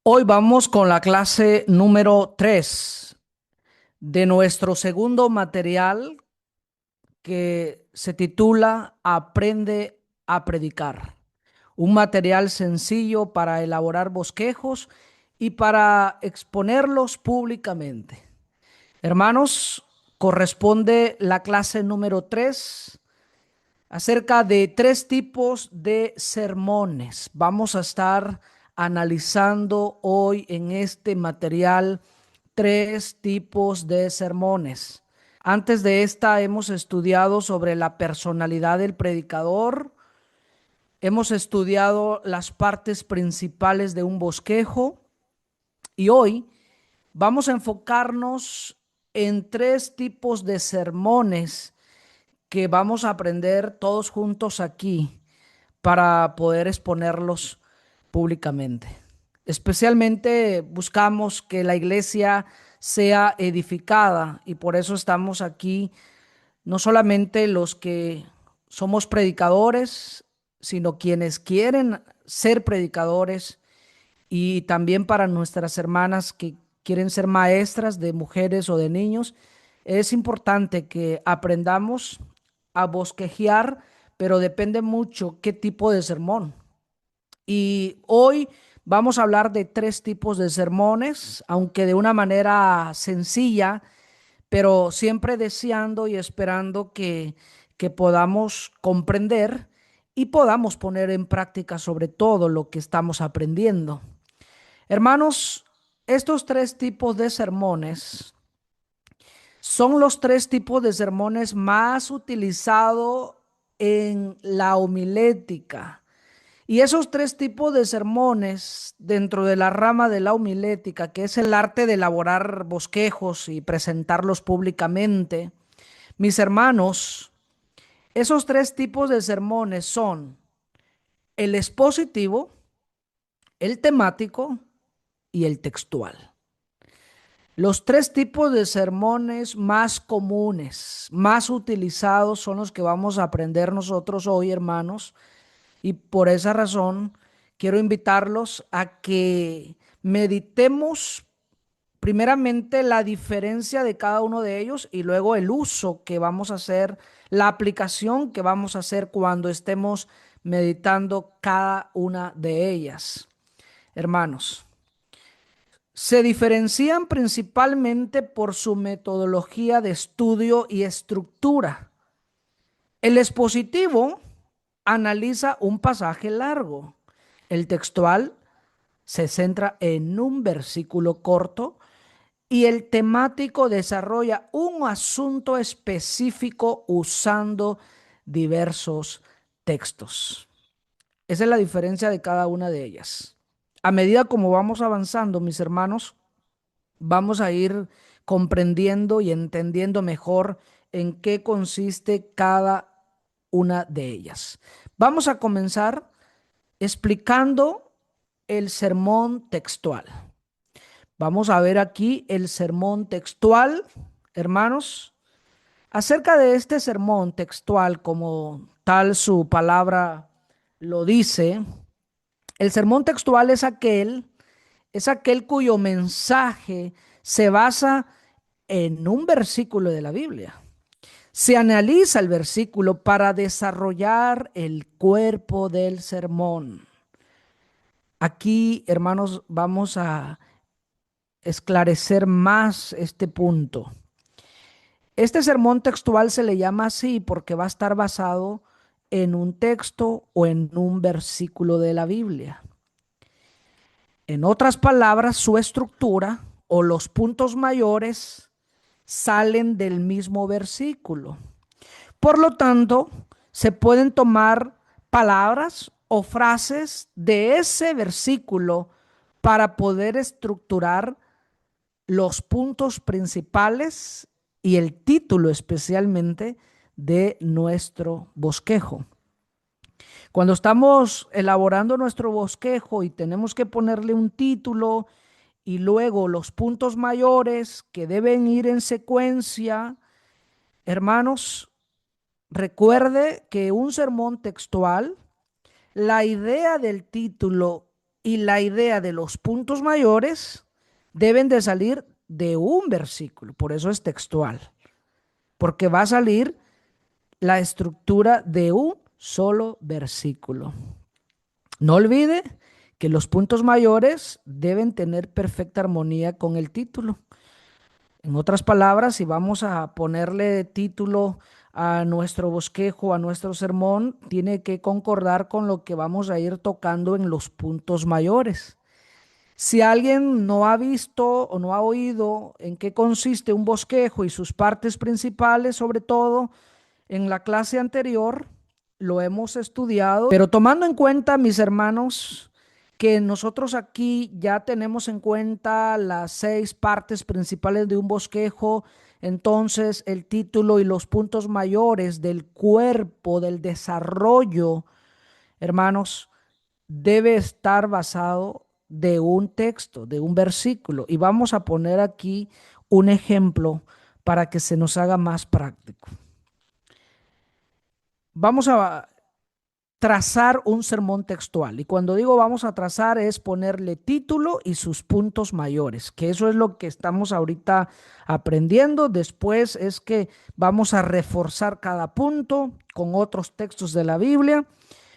Hoy vamos con la clase número 3 de nuestro segundo material que se titula Aprende a predicar. Un material sencillo para elaborar bosquejos y para exponerlos públicamente. Hermanos, corresponde la clase número 3 acerca de tres tipos de sermones. Vamos a estar analizando hoy en este material tres tipos de sermones. Antes de esta hemos estudiado sobre la personalidad del predicador, hemos estudiado las partes principales de un bosquejo y hoy vamos a enfocarnos en tres tipos de sermones que vamos a aprender todos juntos aquí para poder exponerlos públicamente. Especialmente buscamos que la iglesia sea edificada y por eso estamos aquí, no solamente los que somos predicadores, sino quienes quieren ser predicadores y también para nuestras hermanas que quieren ser maestras de mujeres o de niños. Es importante que aprendamos a bosquejear, pero depende mucho qué tipo de sermón. Y hoy vamos a hablar de tres tipos de sermones, aunque de una manera sencilla, pero siempre deseando y esperando que podamos comprender y podamos poner en práctica sobre todo lo que estamos aprendiendo. Hermanos, estos tres tipos de sermones son los tres tipos de sermones más utilizados en la homilética. Y esos tres tipos de sermones dentro de la rama de la homilética, que es el arte de elaborar bosquejos y presentarlos públicamente, mis hermanos, esos tres tipos de sermones son el expositivo, el temático y el textual. Los tres tipos de sermones más comunes, más utilizados son los que vamos a aprender nosotros hoy, hermanos, y por esa razón quiero invitarlos a que meditemos primeramente la diferencia de cada uno de ellos y luego el uso que vamos a hacer, la aplicación que vamos a hacer cuando estemos meditando cada una de ellas. Hermanos, se diferencian principalmente por su metodología de estudio y estructura. El expositivo analiza un pasaje largo. El textual se centra en un versículo corto y el temático desarrolla un asunto específico usando diversos textos. Esa es la diferencia de cada una de ellas. A medida como vamos avanzando, mis hermanos, vamos a ir comprendiendo y entendiendo mejor en qué consiste cada una de ellas. Vamos a comenzar explicando el sermón textual. Vamos a ver aquí el sermón textual, hermanos. Acerca de este sermón textual, como tal su palabra lo dice, el sermón textual es aquel cuyo mensaje se basa en un versículo de la Biblia. Se analiza el versículo para desarrollar el cuerpo del sermón. Aquí, hermanos, vamos a esclarecer más este punto. Este sermón textual se le llama así porque va a estar basado en un texto o en un versículo de la Biblia. En otras palabras, su estructura o los puntos mayores salen del mismo versículo. Por lo tanto, se pueden tomar palabras o frases de ese versículo para poder estructurar los puntos principales y el título especialmente de nuestro bosquejo. Cuando estamos elaborando nuestro bosquejo y tenemos que ponerle un título y luego los puntos mayores que deben ir en secuencia, hermanos, recuerde que un sermón textual, la idea del título y la idea de los puntos mayores deben de salir de un versículo, por eso es textual, porque va a salir la estructura de un solo versículo. No olvide que los puntos mayores deben tener perfecta armonía con el título. En otras palabras, si vamos a ponerle título a nuestro bosquejo, a nuestro sermón, tiene que concordar con lo que vamos a ir tocando en los puntos mayores. Si alguien no ha visto o no ha oído en qué consiste un bosquejo y sus partes principales, sobre todo en la clase anterior, lo hemos estudiado, pero tomando en cuenta, mis hermanos, que nosotros aquí ya tenemos en cuenta las 6 partes principales de un bosquejo, entonces el título y los puntos mayores del cuerpo, del desarrollo, hermanos, debe estar basado de un texto, de un versículo. Y vamos a poner aquí un ejemplo para que se nos haga más práctico. Vamos a trazar un sermón textual. Y cuando digo vamos a trazar es ponerle título y sus puntos mayores, que eso es lo que estamos ahorita aprendiendo. Después es que vamos a reforzar cada punto con otros textos de la Biblia,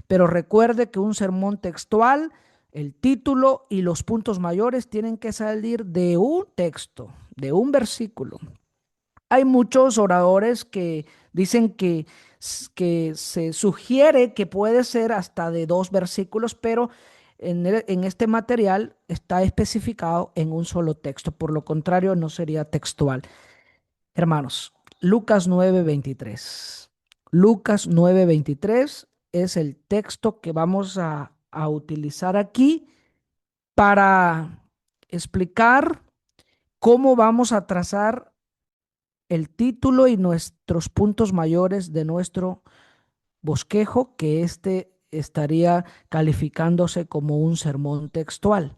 pero recuerde que un sermón textual, el título y los puntos mayores tienen que salir de un texto, de un versículo. Hay muchos oradores que dicen que se sugiere que puede ser hasta de 2 versículos, pero en este material está especificado en un solo texto. Por lo contrario, no sería textual. Hermanos, Lucas 9:23. Lucas 9:23 es el texto que vamos a utilizar aquí para explicar cómo vamos a trazar el título y nuestros puntos mayores de nuestro bosquejo, que este estaría calificándose como un sermón textual.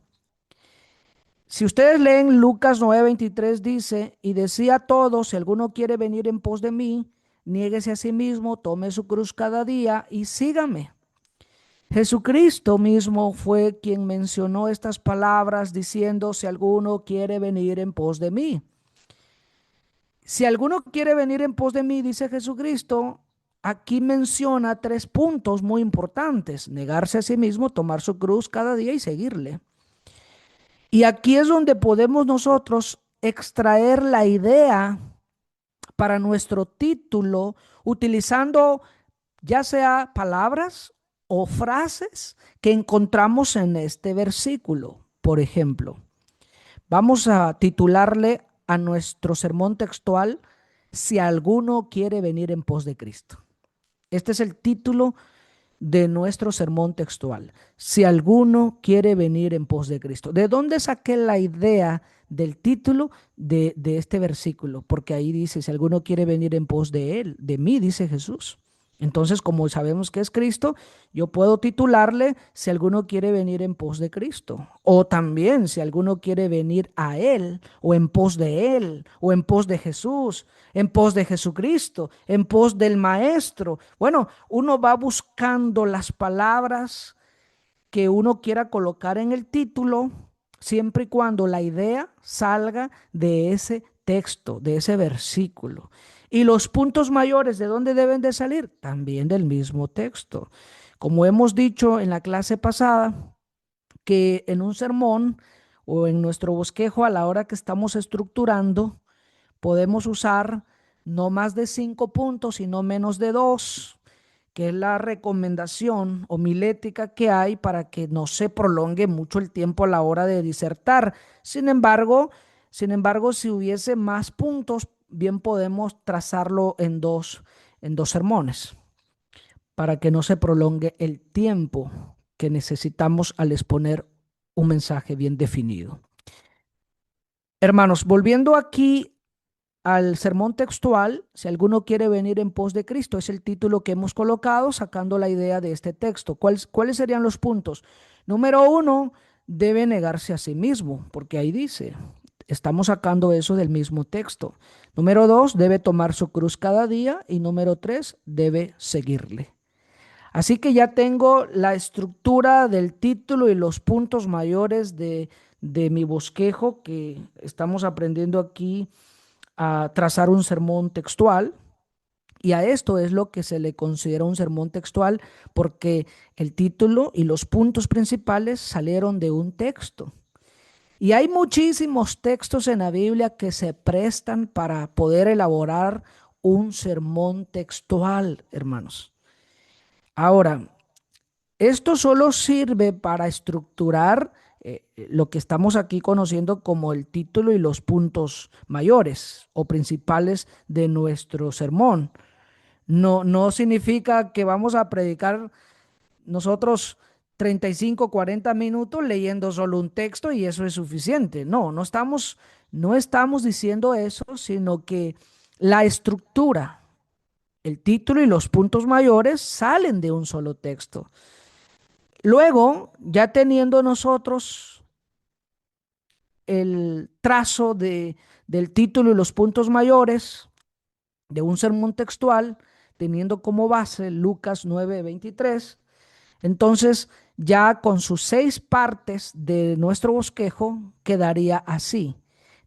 Si ustedes leen Lucas 9:23 dice, y decía a todos, si alguno quiere venir en pos de mí, niéguese a sí mismo, tome su cruz cada día y sígame. Jesucristo mismo fue quien mencionó estas palabras diciendo, si alguno quiere venir en pos de mí. Si alguno quiere venir en pos de mí, dice Jesucristo, aquí menciona 3 puntos muy importantes: negarse a sí mismo, tomar su cruz cada día y seguirle. Y aquí es donde podemos nosotros extraer la idea para nuestro título utilizando ya sea palabras o frases que encontramos en este versículo. Por ejemplo, vamos a titularle a nuestro sermón textual, si alguno quiere venir en pos de Cristo. Este es el título de nuestro sermón textual. Si alguno quiere venir en pos de Cristo. ¿De dónde saqué la idea del título de este versículo? Porque ahí dice, si alguno quiere venir en pos de él, de mí, dice Jesús. Entonces, como sabemos que es Cristo, yo puedo titularle si alguno quiere venir en pos de Cristo. O también si alguno quiere venir a Él, o en pos de Él, o en pos de Jesús, en pos de Jesucristo, en pos del Maestro. Bueno, uno va buscando las palabras que uno quiera colocar en el título, siempre y cuando la idea salga de ese texto, de ese versículo. Y los puntos mayores, ¿de dónde deben de salir? También del mismo texto. Como hemos dicho en la clase pasada, que en un sermón o en nuestro bosquejo a la hora que estamos estructurando, podemos usar no más de 5 puntos y no menos de 2, que es la recomendación homilética que hay para que no se prolongue mucho el tiempo a la hora de disertar. Sin embargo, si hubiese más puntos, bien podemos trazarlo en dos sermones para que no se prolongue el tiempo que necesitamos al exponer un mensaje bien definido. Hermanos, volviendo aquí al sermón textual, si alguno quiere venir en pos de Cristo, es el título que hemos colocado sacando la idea de este texto. ¿Cuáles serían los puntos? Número 1, debe negarse a sí mismo, porque ahí dice, estamos sacando eso del mismo texto. Número 2, debe tomar su cruz cada día. Y número 3, debe seguirle. Así que ya tengo la estructura del título y los puntos mayores de mi bosquejo que estamos aprendiendo aquí a trazar un sermón textual. Y a esto es lo que se le considera un sermón textual porque el título y los puntos principales salieron de un texto. Y hay muchísimos textos en la Biblia que se prestan para poder elaborar un sermón textual, hermanos. Ahora, esto solo sirve para estructurar lo que estamos aquí conociendo como el título y los puntos mayores o principales de nuestro sermón. No significa que vamos a predicar nosotros 35, 40 minutos leyendo solo un texto y eso es suficiente. No estamos diciendo eso, sino que la estructura, el título y los puntos mayores salen de un solo texto. Luego, ya teniendo nosotros el trazo del título y los puntos mayores de un sermón textual, teniendo como base Lucas 9:23, entonces ya con sus 6 partes de nuestro bosquejo quedaría así.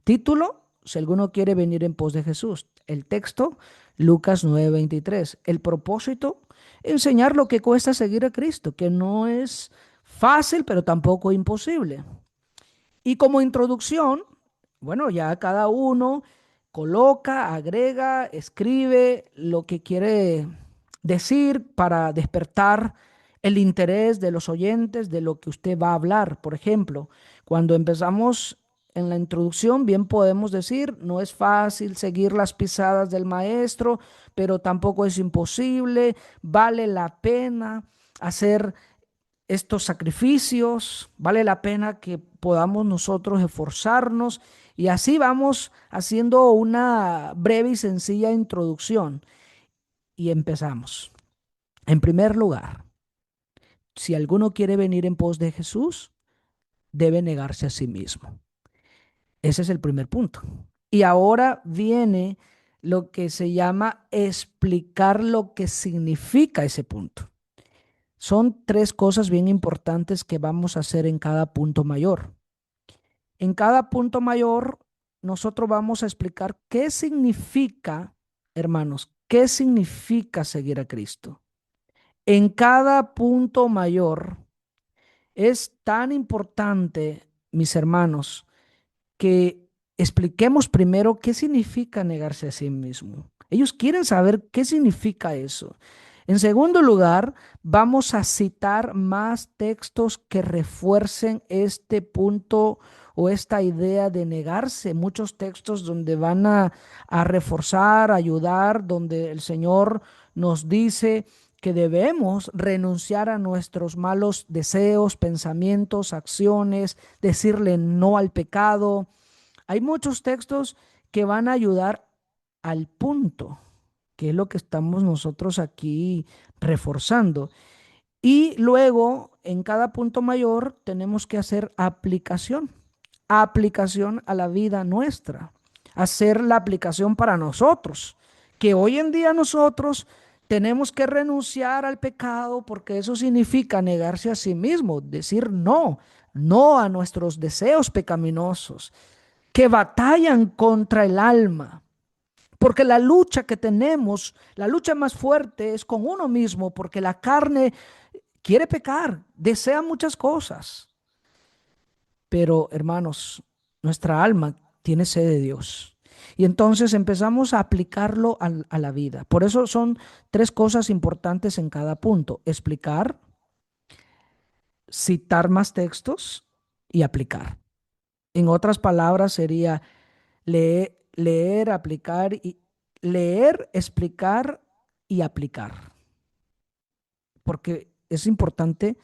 Título, si alguno quiere venir en pos de Jesús. El texto, Lucas 9:23. El propósito, enseñar lo que cuesta seguir a Cristo, que no es fácil, pero tampoco imposible. Y como introducción, bueno, ya cada uno coloca, agrega, escribe lo que quiere decir para despertar el interés de los oyentes de lo que usted va a hablar. Por ejemplo, cuando empezamos en la introducción, bien podemos decir, no es fácil seguir las pisadas del maestro, pero tampoco es imposible, vale la pena hacer estos sacrificios, vale la pena que podamos nosotros esforzarnos y así vamos haciendo una breve y sencilla introducción y empezamos. En primer lugar, si alguno quiere venir en pos de Jesús, debe negarse a sí mismo. Ese es el primer punto. Y ahora viene lo que se llama explicar lo que significa ese punto. Son 3 cosas bien importantes que vamos a hacer en cada punto mayor. En cada punto mayor, nosotros vamos a explicar qué significa, hermanos, qué significa seguir a Cristo. En cada punto mayor es tan importante, mis hermanos, que expliquemos primero qué significa negarse a sí mismo. Ellos quieren saber qué significa eso. En segundo lugar, vamos a citar más textos que refuercen este punto o esta idea de negarse. Muchos textos donde van a reforzar, ayudar, donde el Señor nos dice que debemos renunciar a nuestros malos deseos, pensamientos, acciones, decirle no al pecado. Hay muchos textos que van a ayudar al punto, que es lo que estamos nosotros aquí reforzando. Y luego, en cada punto mayor, tenemos que hacer aplicación a la vida nuestra, hacer la aplicación para nosotros, que hoy en día nosotros tenemos que renunciar al pecado porque eso significa negarse a sí mismo, decir no a nuestros deseos pecaminosos que batallan contra el alma. Porque la lucha que tenemos, la lucha más fuerte es con uno mismo, porque la carne quiere pecar, desea muchas cosas. Pero, hermanos, nuestra alma tiene sed de Dios. Y entonces empezamos a aplicarlo a la vida. Por eso son 3 cosas importantes en cada punto. Explicar, citar más textos y aplicar. En otras palabras, sería leer, aplicar y leer, explicar y aplicar. Porque es importante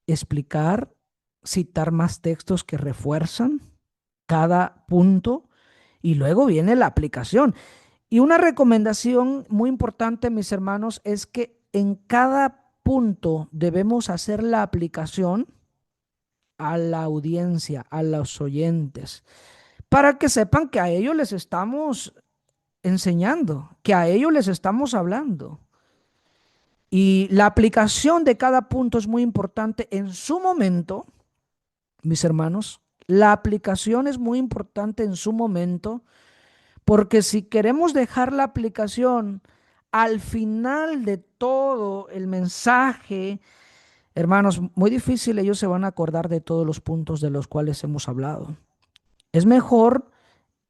explicar, citar más textos que refuerzan cada punto y luego viene la aplicación. Y una recomendación muy importante, mis hermanos, es que en cada punto debemos hacer la aplicación a la audiencia, a los oyentes, para que sepan que a ellos les estamos enseñando, que a ellos les estamos hablando. Y la aplicación de cada punto es muy importante en su momento, mis hermanos. La aplicación es muy importante en su momento, porque si queremos dejar la aplicación al final de todo el mensaje, hermanos, muy difícil ellos se van a acordar de todos los puntos de los cuales hemos hablado. Es mejor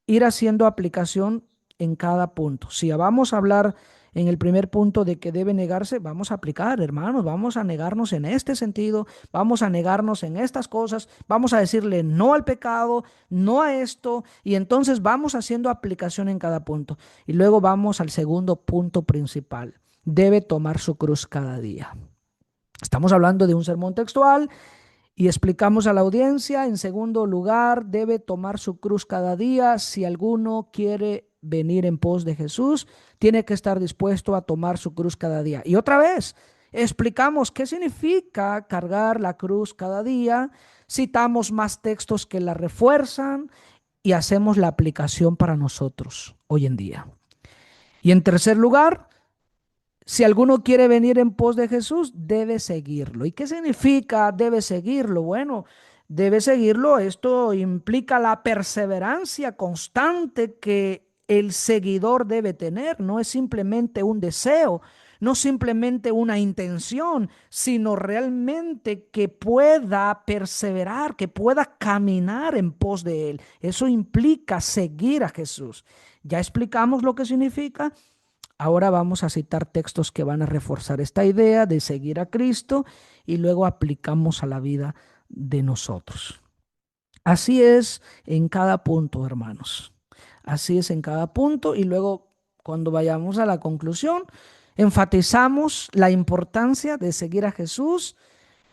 ir haciendo aplicación en cada punto. Si vamos a hablar en el primer punto de que debe negarse, vamos a aplicar, hermanos, vamos a negarnos en este sentido, vamos a negarnos en estas cosas, vamos a decirle no al pecado, no a esto, y entonces vamos haciendo aplicación en cada punto. Y luego vamos al segundo punto principal. Debe tomar su cruz cada día. Estamos hablando de un sermón textual y explicamos a la audiencia, en segundo lugar, debe tomar su cruz cada día. Si alguno quiere venir en pos de Jesús, tiene que estar dispuesto a tomar su cruz cada día. Y otra vez, explicamos qué significa cargar la cruz cada día, citamos más textos que la refuerzan y hacemos la aplicación para nosotros hoy en día. Y en tercer lugar, si alguno quiere venir en pos de Jesús, debe seguirlo. ¿Y qué significa debe seguirlo? Bueno, debe seguirlo. Esto implica la perseverancia constante que el seguidor debe tener. No es simplemente un deseo, no simplemente una intención, sino realmente que pueda perseverar, que pueda caminar en pos de Él. Eso implica seguir a Jesús. Ya explicamos lo que significa. Ahora vamos a citar textos que van a reforzar esta idea de seguir a Cristo y luego aplicamos a la vida de nosotros. Así es en cada punto, hermanos. Así es en cada punto y luego cuando vayamos a la conclusión, enfatizamos la importancia de seguir a Jesús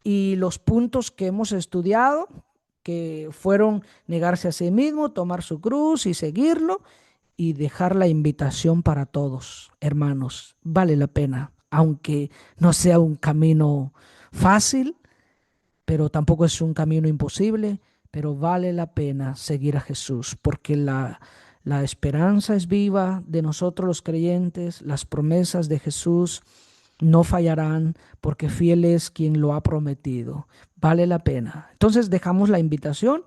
y los puntos que hemos estudiado, que fueron negarse a sí mismo, tomar su cruz y seguirlo y dejar la invitación para todos, hermanos. Vale la pena, aunque no sea un camino fácil, pero tampoco es un camino imposible, pero vale la pena seguir a Jesús, porque la esperanza es viva de nosotros los creyentes, las promesas de Jesús no fallarán, porque fiel es quien lo ha prometido. Vale la pena. Entonces dejamos la invitación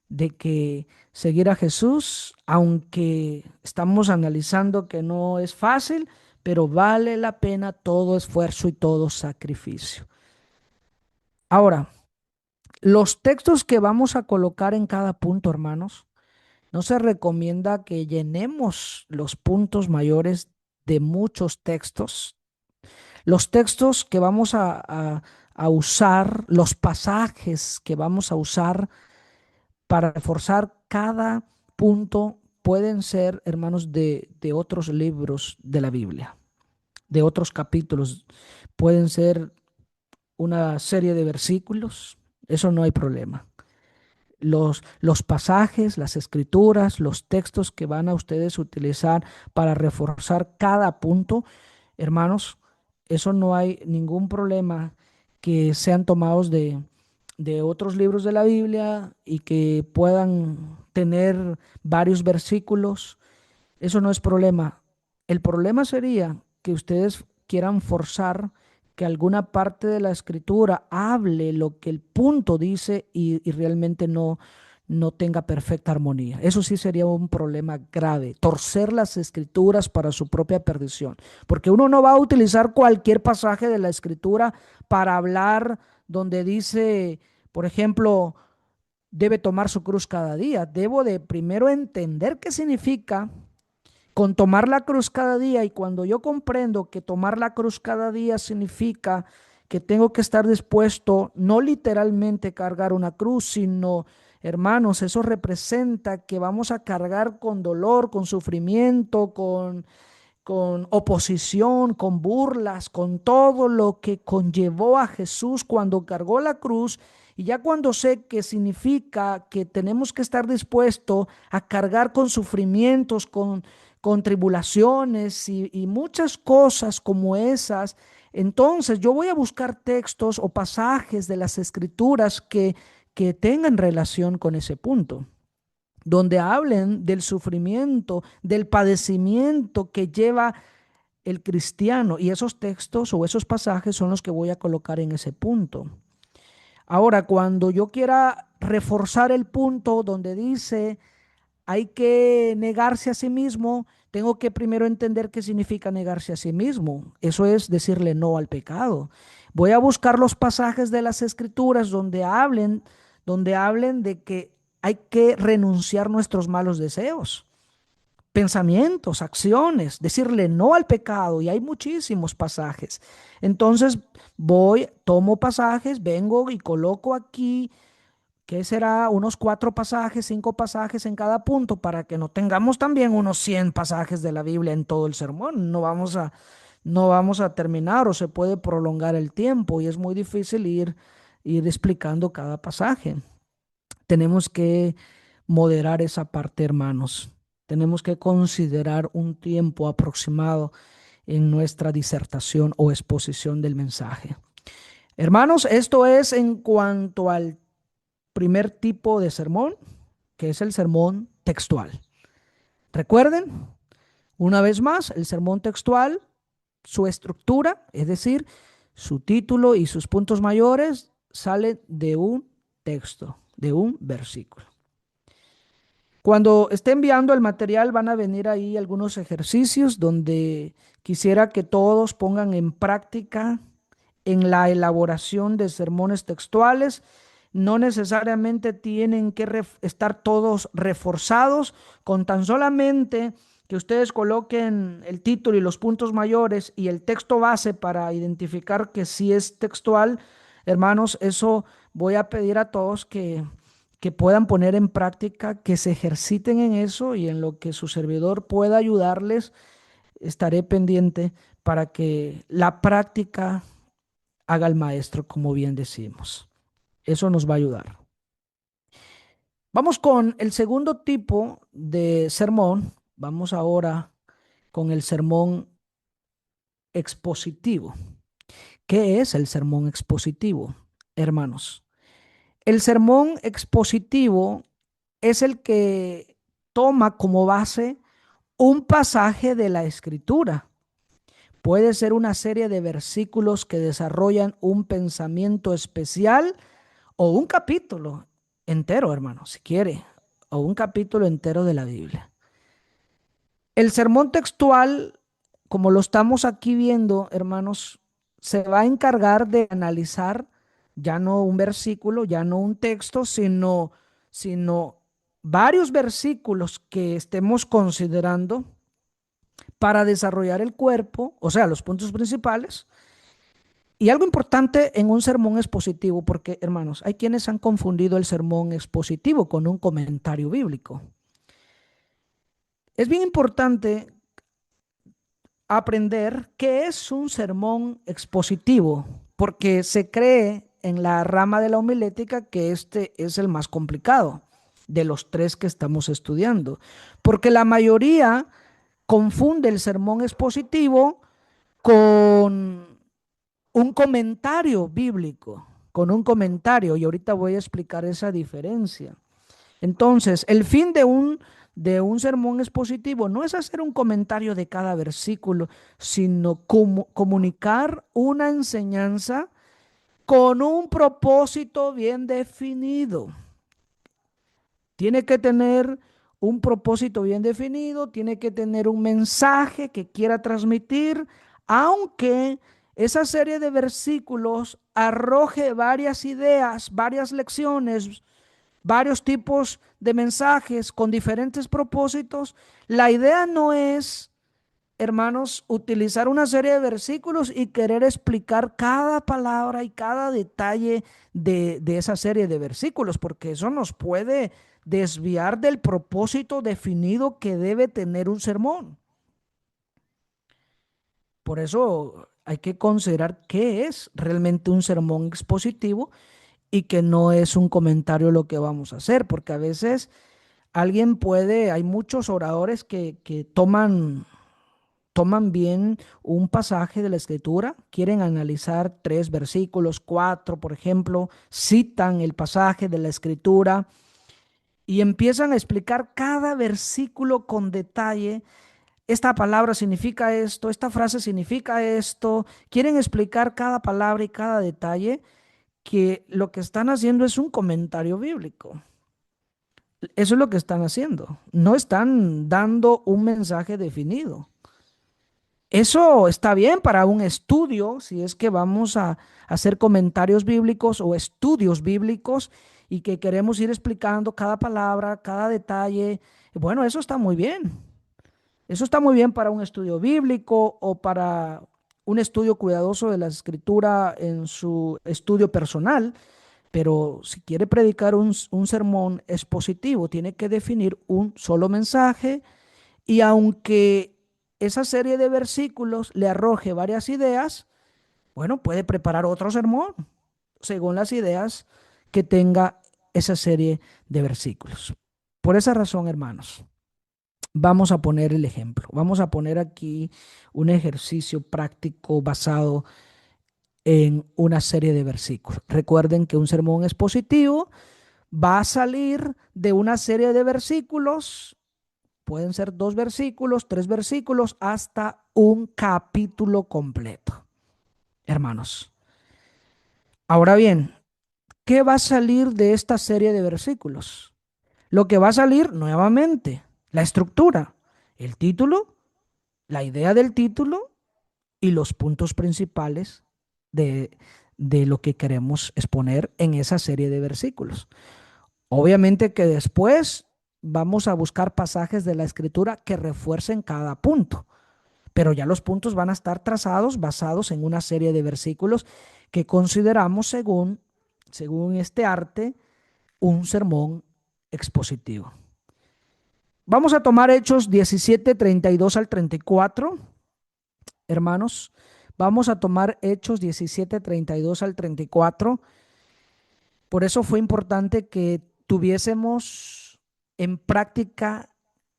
de que seguir a Jesús, aunque estamos analizando que no es fácil, pero vale la pena todo esfuerzo y todo sacrificio. Ahora, los textos que vamos a colocar en cada punto, hermanos, no se recomienda que llenemos los puntos mayores de muchos textos. Los textos que vamos a usar, los pasajes que vamos a usar para reforzar cada punto pueden ser, hermanos, de otros libros de la Biblia, de otros capítulos. Pueden ser una serie de versículos, eso no hay problema. Los pasajes, las escrituras, los textos que van a ustedes utilizar para reforzar cada punto, hermanos, eso no hay ningún problema que sean tomados de otros libros de la Biblia y que puedan tener varios versículos. Eso no es problema. El problema sería que ustedes quieran forzar que alguna parte de la escritura hable lo que el punto dice y realmente no tenga perfecta armonía. Eso sí sería un problema grave, torcer las escrituras para su propia perdición, porque uno no va a utilizar cualquier pasaje de la escritura para hablar donde dice, por ejemplo, debe tomar su cruz cada día. Debo de primero entender qué significa con tomar la cruz cada día, y cuando yo comprendo que tomar la cruz cada día significa que tengo que estar dispuesto, no literalmente cargar una cruz, sino, hermanos, eso representa que vamos a cargar con dolor, con sufrimiento, con oposición, con burlas, con todo lo que conllevó a Jesús cuando cargó la cruz. Y ya cuando sé que significa que tenemos que estar dispuestos a cargar con sufrimientos, con tribulaciones y muchas cosas como esas, entonces yo voy a buscar textos o pasajes de las escrituras que tengan relación con ese punto, donde hablen del sufrimiento, del padecimiento que lleva el cristiano, y esos textos o esos pasajes son los que voy a colocar en ese punto. Ahora, cuando yo quiera reforzar el punto donde dice hay que negarse a sí mismo, tengo que primero entender qué significa negarse a sí mismo. Eso es decirle no al pecado. Voy a buscar los pasajes de las Escrituras donde hablen de que hay que renunciar nuestros malos deseos, pensamientos, acciones, decirle no al pecado, y hay muchísimos pasajes. Entonces tomo pasajes, vengo y coloco aquí, que será unos 4 pasajes, 5 pasajes en cada punto, para que no tengamos también unos 100 pasajes de la Biblia en todo el sermón. No vamos a terminar, o se puede prolongar el tiempo y es muy difícil ir explicando cada pasaje. Tenemos que moderar esa parte, hermanos. Tenemos que considerar un tiempo aproximado en nuestra disertación o exposición del mensaje. Hermanos, esto es en cuanto al primer tipo de sermón, que es el sermón textual. Recuerden, una vez más, el sermón textual, su estructura, es decir, su título y sus puntos mayores, salen de un texto, de un versículo. Cuando esté enviando el material van a venir ahí algunos ejercicios donde quisiera que todos pongan en práctica en la elaboración de sermones textuales. No necesariamente tienen que estar todos reforzados, con tan solamente que ustedes coloquen el título y los puntos mayores y el texto base para identificar que sí es textual. Hermanos, eso voy a pedir a todos que puedan poner en práctica, que se ejerciten en eso, y en lo que su servidor pueda ayudarles, estaré pendiente para que la práctica haga el maestro, como bien decimos. Eso nos va a ayudar. Vamos con el segundo tipo de sermón. Vamos ahora con el sermón expositivo. ¿Qué es el sermón expositivo, hermanos? El sermón expositivo es el que toma como base un pasaje de la Escritura. Puede ser una serie de versículos que desarrollan un pensamiento especial, o un capítulo entero, hermano, si quiere, o un capítulo entero de la Biblia. El sermón textual, como lo estamos aquí viendo, hermanos, se va a encargar de analizar ya no un versículo, ya no un texto, sino varios versículos que estemos considerando para desarrollar el cuerpo, o sea, los puntos principales. Y algo importante en un sermón expositivo, porque hermanos, hay quienes han confundido el sermón expositivo con un comentario bíblico. Es bien importante aprender qué es un sermón expositivo, porque se cree en la rama de la homilética que este es el más complicado de los 3 que estamos estudiando, porque la mayoría confunde el sermón expositivo con un comentario bíblico, con un comentario, y ahorita voy a explicar esa diferencia. Entonces, el fin de un sermón expositivo no es hacer un comentario de cada versículo, sino comunicar una enseñanza con un propósito bien definido. Tiene que tener un propósito bien definido, tiene que tener un mensaje que quiera transmitir, aunque esa serie de versículos arroje varias ideas, varias lecciones, varios tipos de mensajes con diferentes propósitos. La idea no es, hermanos, utilizar una serie de versículos y querer explicar cada palabra y cada detalle de esa serie de versículos, porque eso nos puede desviar del propósito definido que debe tener un sermón. Por eso hay que considerar qué es realmente un sermón expositivo y que no es un comentario lo que vamos a hacer, porque a veces hay muchos oradores que toman bien un pasaje de la Escritura, quieren analizar 3 versículos, 4, por ejemplo, citan el pasaje de la Escritura y empiezan a explicar cada versículo con detalle, esta palabra significa esto, esta frase significa esto. Quieren explicar cada palabra y cada detalle, que lo que están haciendo es un comentario bíblico. Eso es lo que están haciendo. No están dando un mensaje definido. Eso está bien para un estudio, si es que vamos a hacer comentarios bíblicos o estudios bíblicos y que queremos ir explicando cada palabra, cada detalle. Bueno, eso está muy bien. Eso está muy bien para un estudio bíblico o para un estudio cuidadoso de la escritura en su estudio personal, pero si quiere predicar un sermón expositivo, tiene que definir un solo mensaje, y aunque esa serie de versículos le arroje varias ideas, bueno, puede preparar otro sermón según las ideas que tenga esa serie de versículos. Por esa razón, hermanos, vamos a poner el ejemplo. Vamos a poner aquí un ejercicio práctico basado en una serie de versículos. Recuerden que un sermón expositivo va a salir de una serie de versículos. Pueden ser 2 versículos, 3 versículos, hasta un capítulo completo, hermanos. Ahora bien, ¿qué va a salir de esta serie de versículos? Lo que va a salir nuevamente, la estructura, el título, la idea del título y los puntos principales de, de lo que queremos exponer en esa serie de versículos. Obviamente que después vamos a buscar pasajes de la escritura que refuercen cada punto, pero ya los puntos van a estar trazados basados en una serie de versículos que consideramos según este arte, un sermón expositivo. Vamos a tomar Hechos 17:32 al 34, hermanos. Vamos a tomar Hechos 17:32 al 34. Por eso fue importante que tuviésemos en práctica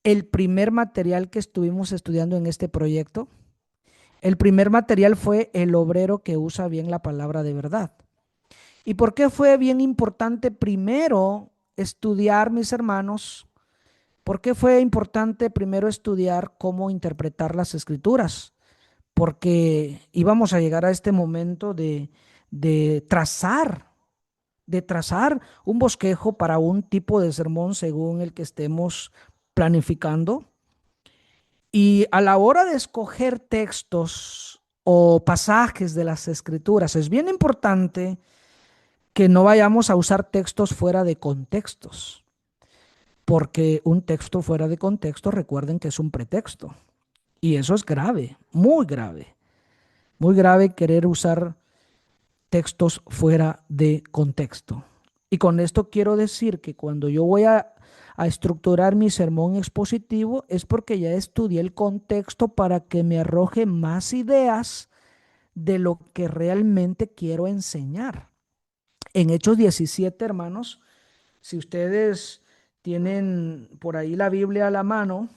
el primer material que estuvimos estudiando en este proyecto. El primer material fue el obrero que usa bien la palabra de verdad. ¿Y por qué fue bien importante primero estudiar, mis hermanos? ¿Por qué fue importante primero estudiar cómo interpretar las escrituras? Porque íbamos a llegar a este momento de trazar de trazar un bosquejo para un tipo de sermón según el que estemos planificando. Y a la hora de escoger textos o pasajes de las escrituras, es bien importante que no vayamos a usar textos fuera de contextos, porque un texto fuera de contexto, recuerden que es un pretexto. Y eso es grave, muy grave querer usar textos fuera de contexto. Y con esto quiero decir que cuando yo voy a estructurar mi sermón expositivo es porque ya estudié el contexto para que me arroje más ideas de lo que realmente quiero enseñar. En Hechos 17, hermanos, si ustedes tienen por ahí la Biblia a la mano,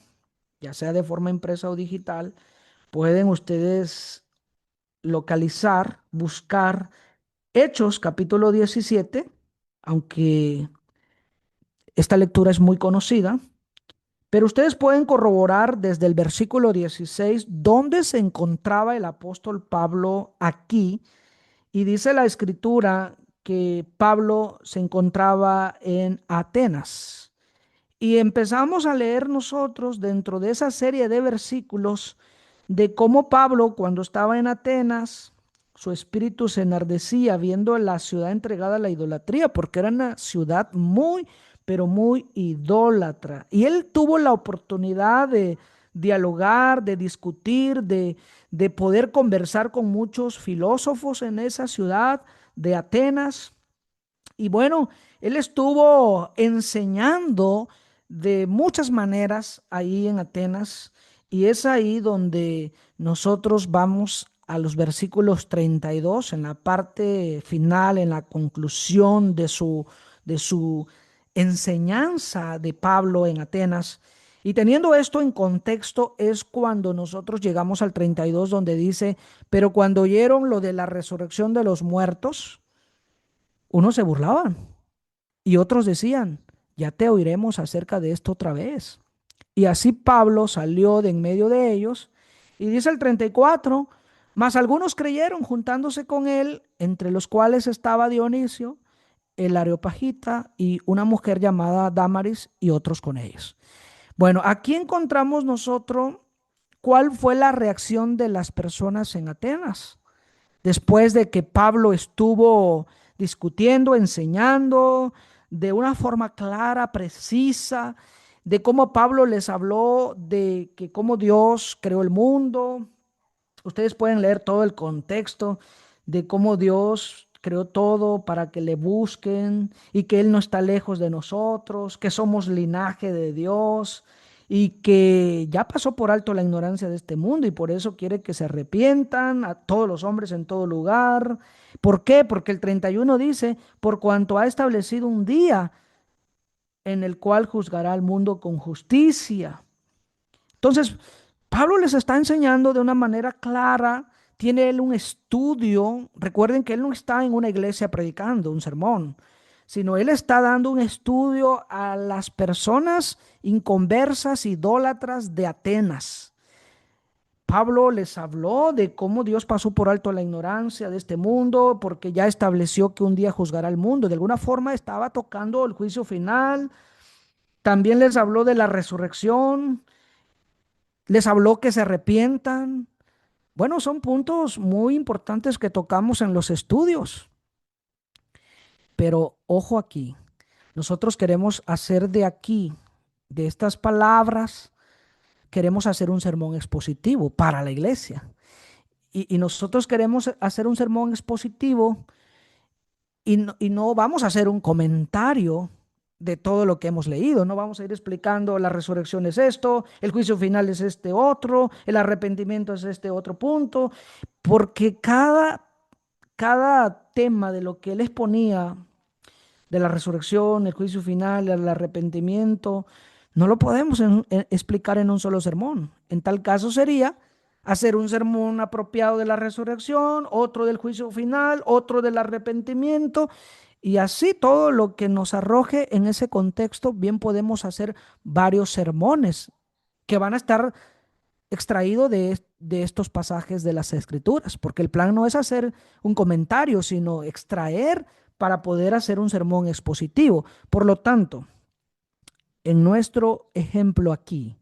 ya sea de forma impresa o digital, pueden ustedes localizar, buscar Hechos capítulo 17, aunque esta lectura es muy conocida, pero ustedes pueden corroborar desde el versículo 16 dónde se encontraba el apóstol Pablo aquí, y dice la escritura que Pablo se encontraba en Atenas. Y empezamos a leer nosotros dentro de esa serie de versículos de cómo Pablo, cuando estaba en Atenas, su espíritu se enardecía viendo la ciudad entregada a la idolatría, porque era una ciudad muy, pero muy idólatra. Y él tuvo la oportunidad de dialogar, de discutir, de poder conversar con muchos filósofos en esa ciudad de Atenas. Y bueno, él estuvo enseñando de muchas maneras ahí en Atenas, y es ahí donde nosotros vamos a los versículos 32 en la parte final, en la conclusión de su enseñanza de Pablo en Atenas. Y teniendo esto en contexto es cuando nosotros llegamos al 32 donde dice, pero cuando oyeron lo de la resurrección de los muertos, unos se burlaban y otros decían, ya te oiremos acerca de esto otra vez. Y así Pablo salió de en medio de ellos. Y dice el 34, mas algunos creyeron juntándose con él, entre los cuales estaba Dionisio, el Areopagita y una mujer llamada Dámaris y otros con ellos. Bueno, aquí encontramos nosotros cuál fue la reacción de las personas en Atenas después de que Pablo estuvo discutiendo, enseñando de una forma clara, precisa, de cómo Pablo les habló de que cómo Dios creó el mundo. Ustedes pueden leer todo el contexto de cómo Dios creó todo para que le busquen y que Él no está lejos de nosotros, que somos linaje de Dios y que ya pasó por alto la ignorancia de este mundo y por eso quiere que se arrepientan a todos los hombres en todo lugar. ¿Por qué? Porque el 31 dice, por cuanto ha establecido un día en el cual juzgará al mundo con justicia. Entonces, Pablo les está enseñando de una manera clara, tiene él un estudio. Recuerden que él no está en una iglesia predicando un sermón, sino él está dando un estudio a las personas inconversas, idólatras de Atenas. Pablo les habló de cómo Dios pasó por alto la ignorancia de este mundo, porque ya estableció que un día juzgará al mundo. De alguna forma estaba tocando el juicio final. También les habló de la resurrección, les habló que se arrepientan. Bueno, son puntos muy importantes que tocamos en los estudios, pero ojo aquí, nosotros queremos hacer de aquí, de estas palabras, queremos hacer un sermón expositivo para la iglesia. Y nosotros queremos hacer un sermón expositivo y no vamos a hacer un comentario de todo lo que hemos leído. No vamos a ir explicando la resurrección es esto, el juicio final es este otro, el arrepentimiento es este otro punto, porque cada tema de lo que él exponía, de la resurrección, el juicio final, el arrepentimiento, no lo podemos explicar en un solo sermón. En tal caso sería hacer un sermón apropiado de la resurrección, otro del juicio final, otro del arrepentimiento, y así todo lo que nos arroje en ese contexto, bien podemos hacer varios sermones que van a estar extraídos de estos pasajes de las Escrituras, porque el plan no es hacer un comentario, sino extraer para poder hacer un sermón expositivo. Por lo tanto, en nuestro ejemplo aquí,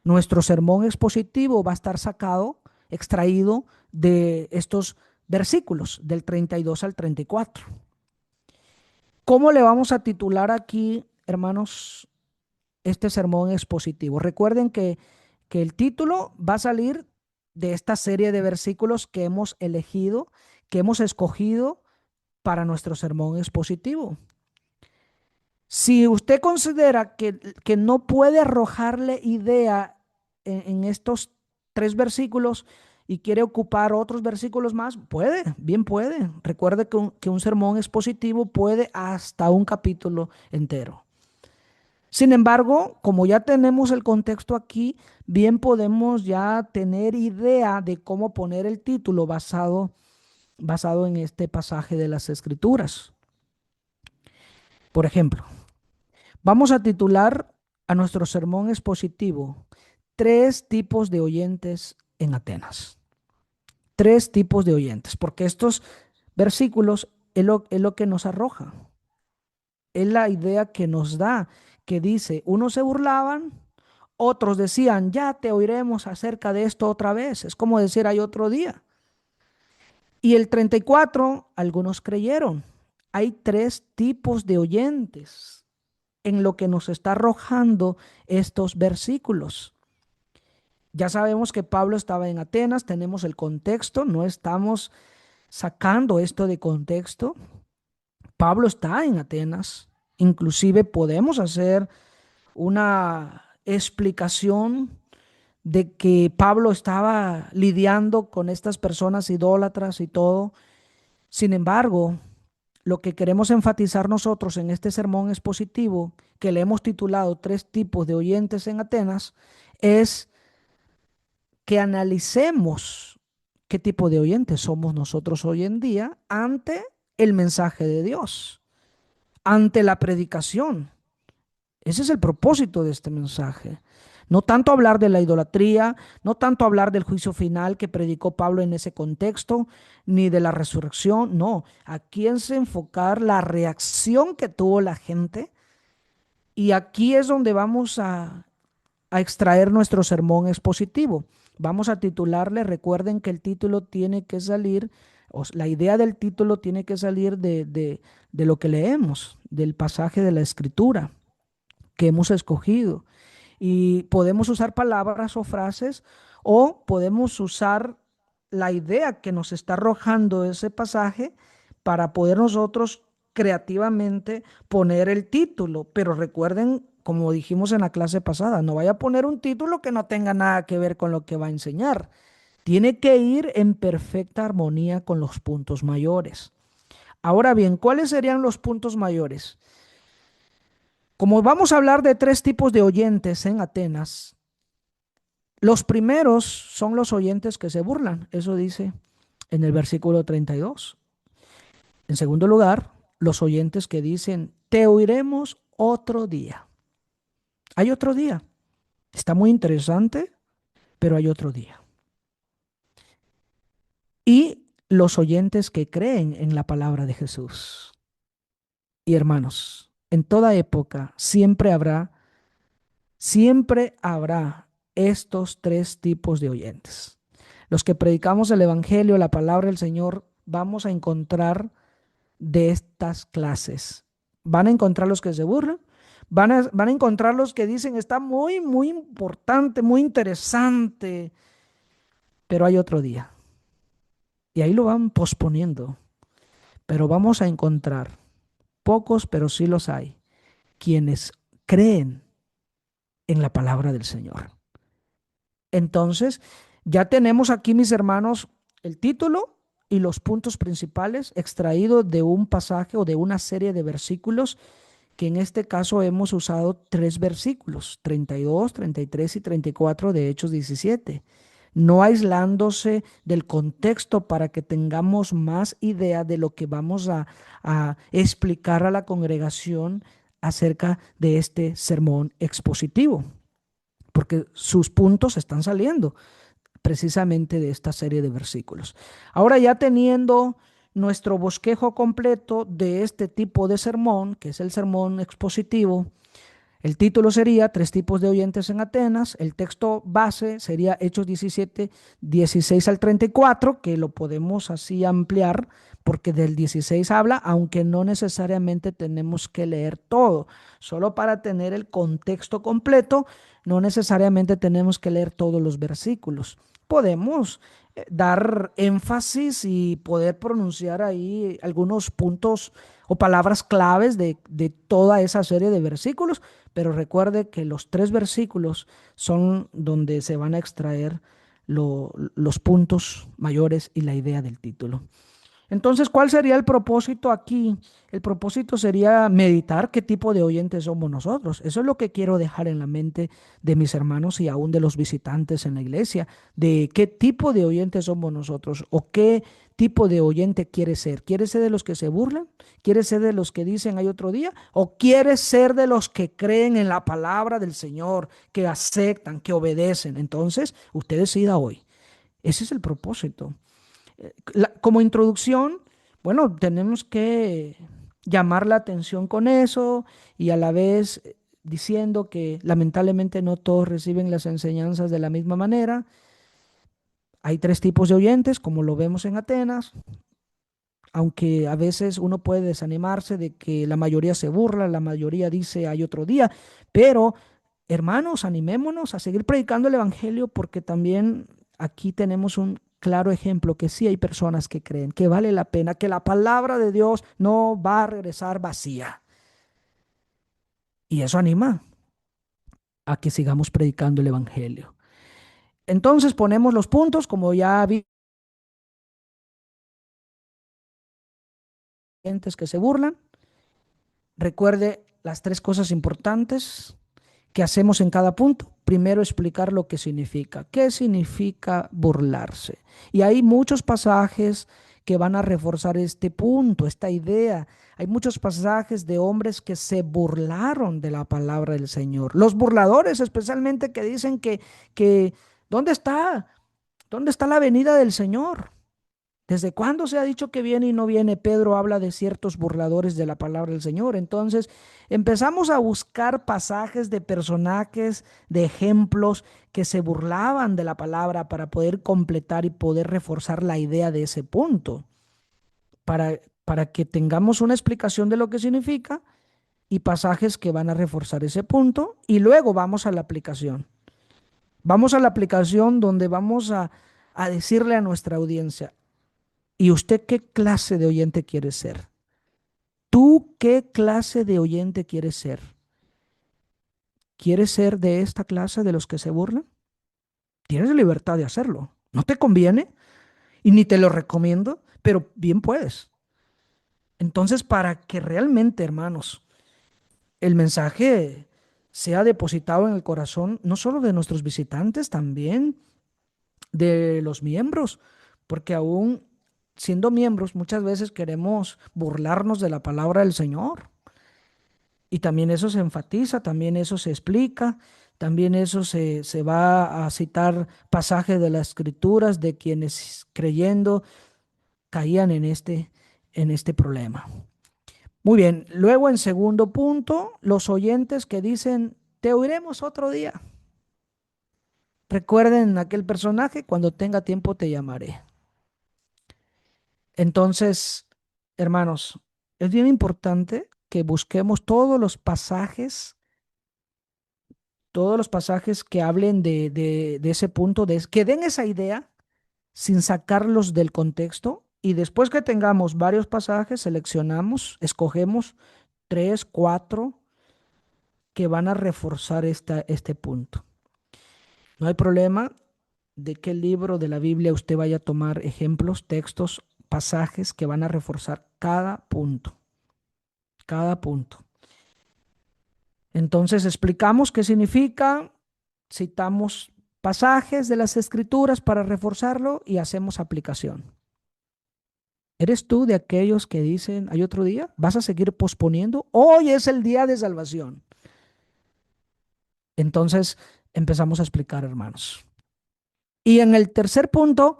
nuestro sermón expositivo va a estar sacado, extraído de estos versículos del 32 al 34. ¿Cómo le vamos a titular aquí, hermanos, este sermón expositivo? Recuerden que el título va a salir de esta serie de versículos que hemos elegido, que hemos escogido para nuestro sermón expositivo. Si usted considera que no puede arrojarle idea en estos tres versículos y quiere ocupar otros versículos más, puede, bien puede. Recuerde que un sermón expositivo puede hasta un capítulo entero. Sin embargo, como ya tenemos el contexto aquí, bien podemos ya tener idea de cómo poner el título basado en este pasaje de las Escrituras. Por ejemplo, vamos a titular a nuestro sermón expositivo Tres tipos de oyentes en Atenas. Tres tipos de oyentes, porque estos versículos es lo que nos arroja. Es la idea que nos da, que dice, unos se burlaban, otros decían, ya te oiremos acerca de esto otra vez. Es como decir, hay otro día. Y el 34, algunos creyeron. Hay tres tipos de oyentes en lo que nos está arrojando estos versículos. Ya sabemos que Pablo estaba en Atenas, tenemos el contexto, no estamos sacando esto de contexto. Pablo está en Atenas, inclusive podemos hacer una explicación de que Pablo estaba lidiando con estas personas idólatras y todo. Sin embargo, lo que queremos enfatizar nosotros en este sermón expositivo, que le hemos titulado Tres tipos de oyentes en Atenas, es que analicemos qué tipo de oyentes somos nosotros hoy en día ante el mensaje de Dios, ante la predicación. Ese es el propósito de este mensaje. No tanto hablar de la idolatría, no tanto hablar del juicio final que predicó Pablo en ese contexto, ni de la resurrección, no. Aquí es enfocar la reacción que tuvo la gente y aquí es donde vamos a extraer nuestro sermón expositivo. Vamos a titularle, recuerden que el título tiene que salir, la idea del título tiene que salir de lo que leemos, del pasaje de la escritura que hemos escogido. Y podemos usar palabras o frases o podemos usar la idea que nos está arrojando ese pasaje para poder nosotros creativamente poner el título. Pero recuerden, como dijimos en la clase pasada, no vaya a poner un título que no tenga nada que ver con lo que va a enseñar. Tiene que ir en perfecta armonía con los puntos mayores. Ahora bien, ¿cuáles serían los puntos mayores? Como vamos a hablar de tres tipos de oyentes en Atenas, los primeros son los oyentes que se burlan, eso dice en el versículo 32. En segundo lugar, los oyentes que dicen, te oiremos otro día. Hay otro día. Está muy interesante, pero hay otro día. Y los oyentes que creen en la palabra de Jesús. Y hermanos, en toda época siempre habrá estos tres tipos de oyentes. Los que predicamos el Evangelio, la palabra del Señor, vamos a encontrar de estas clases. Van a encontrar los que se burlan, van a encontrar los que dicen está muy, muy importante, muy interesante, pero hay otro día. Y ahí lo van posponiendo. Pero vamos a encontrar, pocos, pero sí los hay, quienes creen en la palabra del Señor. Entonces, ya tenemos aquí, mis hermanos, el título y los puntos principales extraídos de un pasaje o de una serie de versículos que en este caso hemos usado tres versículos, 32, 33 y 34 de Hechos 17, no aislándose del contexto para que tengamos más idea de lo que vamos a explicar a la congregación acerca de este sermón expositivo, porque sus puntos están saliendo precisamente de esta serie de versículos. Ahora ya teniendo nuestro bosquejo completo de este tipo de sermón, que es el sermón expositivo, el título sería Tres tipos de oyentes en Atenas, el texto base sería Hechos 17, 16 al 34, que lo podemos así ampliar porque del 16 habla, aunque no necesariamente tenemos que leer todo, solo para tener el contexto completo, no necesariamente tenemos que leer todos los versículos. Podemos dar énfasis y poder pronunciar ahí algunos puntos o palabras claves de toda esa serie de versículos, pero recuerde que los tres versículos son donde se van a extraer los puntos mayores y la idea del título. Entonces, ¿cuál sería el propósito aquí? El propósito sería meditar qué tipo de oyentes somos nosotros. Eso es lo que quiero dejar en la mente de mis hermanos y aún de los visitantes en la iglesia, de qué tipo de oyentes somos nosotros o qué tipo de oyente quiere ser. ¿Quiere ser de los que se burlan? ¿Quiere ser de los que dicen hay otro día? ¿O quiere ser de los que creen en la palabra del Señor, que aceptan, que obedecen? Entonces, usted decida hoy. Ese es el propósito. Como introducción, bueno, tenemos que llamar la atención con eso y a la vez diciendo que lamentablemente no todos reciben las enseñanzas de la misma manera. Hay tres tipos de oyentes, como lo vemos en Atenas, aunque a veces uno puede desanimarse de que la mayoría se burla, la mayoría dice hay otro día, pero hermanos, animémonos a seguir predicando el Evangelio porque también aquí tenemos un claro ejemplo que sí hay personas que creen que vale la pena, que la palabra de Dios no va a regresar vacía. Y eso anima a que sigamos predicando el Evangelio. Entonces ponemos los puntos, como ya vi, gente que se burlan. Recuerde las tres cosas importantes que hacemos en cada punto. Primero, explicar lo que significa. ¿Qué significa burlarse? Y hay muchos pasajes que van a reforzar este punto, esta idea. Hay muchos pasajes de hombres que se burlaron de la palabra del Señor. Los burladores especialmente que dicen que ¿dónde está? ¿Dónde está la venida del Señor? ¿Desde cuándo se ha dicho que viene y no viene? Pedro habla de ciertos burladores de la palabra del Señor. Entonces empezamos a buscar pasajes de personajes, de ejemplos que se burlaban de la palabra para poder completar y poder reforzar la idea de ese punto, para que tengamos una explicación de lo que significa y pasajes que van a reforzar ese punto y luego vamos a la aplicación. Vamos a la aplicación donde vamos a decirle a nuestra audiencia, ¿y usted qué clase de oyente quiere ser? ¿Tú qué clase de oyente quieres ser? ¿Quieres ser de esta clase de los que se burlan? Tienes libertad de hacerlo. No te conviene y ni te lo recomiendo, pero bien puedes. Entonces, para que realmente, hermanos, el mensaje sea depositado en el corazón, no solo de nuestros visitantes, también de los miembros, porque aún siendo miembros muchas veces queremos burlarnos de la palabra del Señor. Y también eso se enfatiza, también eso se explica, también eso se va a citar pasajes de las escrituras de quienes creyendo caían en este problema. Muy bien, luego en segundo punto, los oyentes que dicen, te oiremos otro día. Recuerden aquel personaje, cuando tenga tiempo te llamaré. Entonces, hermanos, es bien importante que busquemos todos los pasajes que hablen de ese punto, que den esa idea sin sacarlos del contexto. Y después que tengamos varios pasajes, seleccionamos, escogemos tres, cuatro que van a reforzar este punto. No hay problema de qué libro de la Biblia usted vaya a tomar ejemplos, textos, pasajes que van a reforzar cada punto, cada punto. Entonces explicamos qué significa, citamos pasajes de las escrituras para reforzarlo y hacemos aplicación. ¿Eres tú de aquellos que dicen, hay otro día? ¿Vas a seguir posponiendo? Hoy es el día de salvación. Entonces empezamos a explicar, hermanos. Y en el tercer punto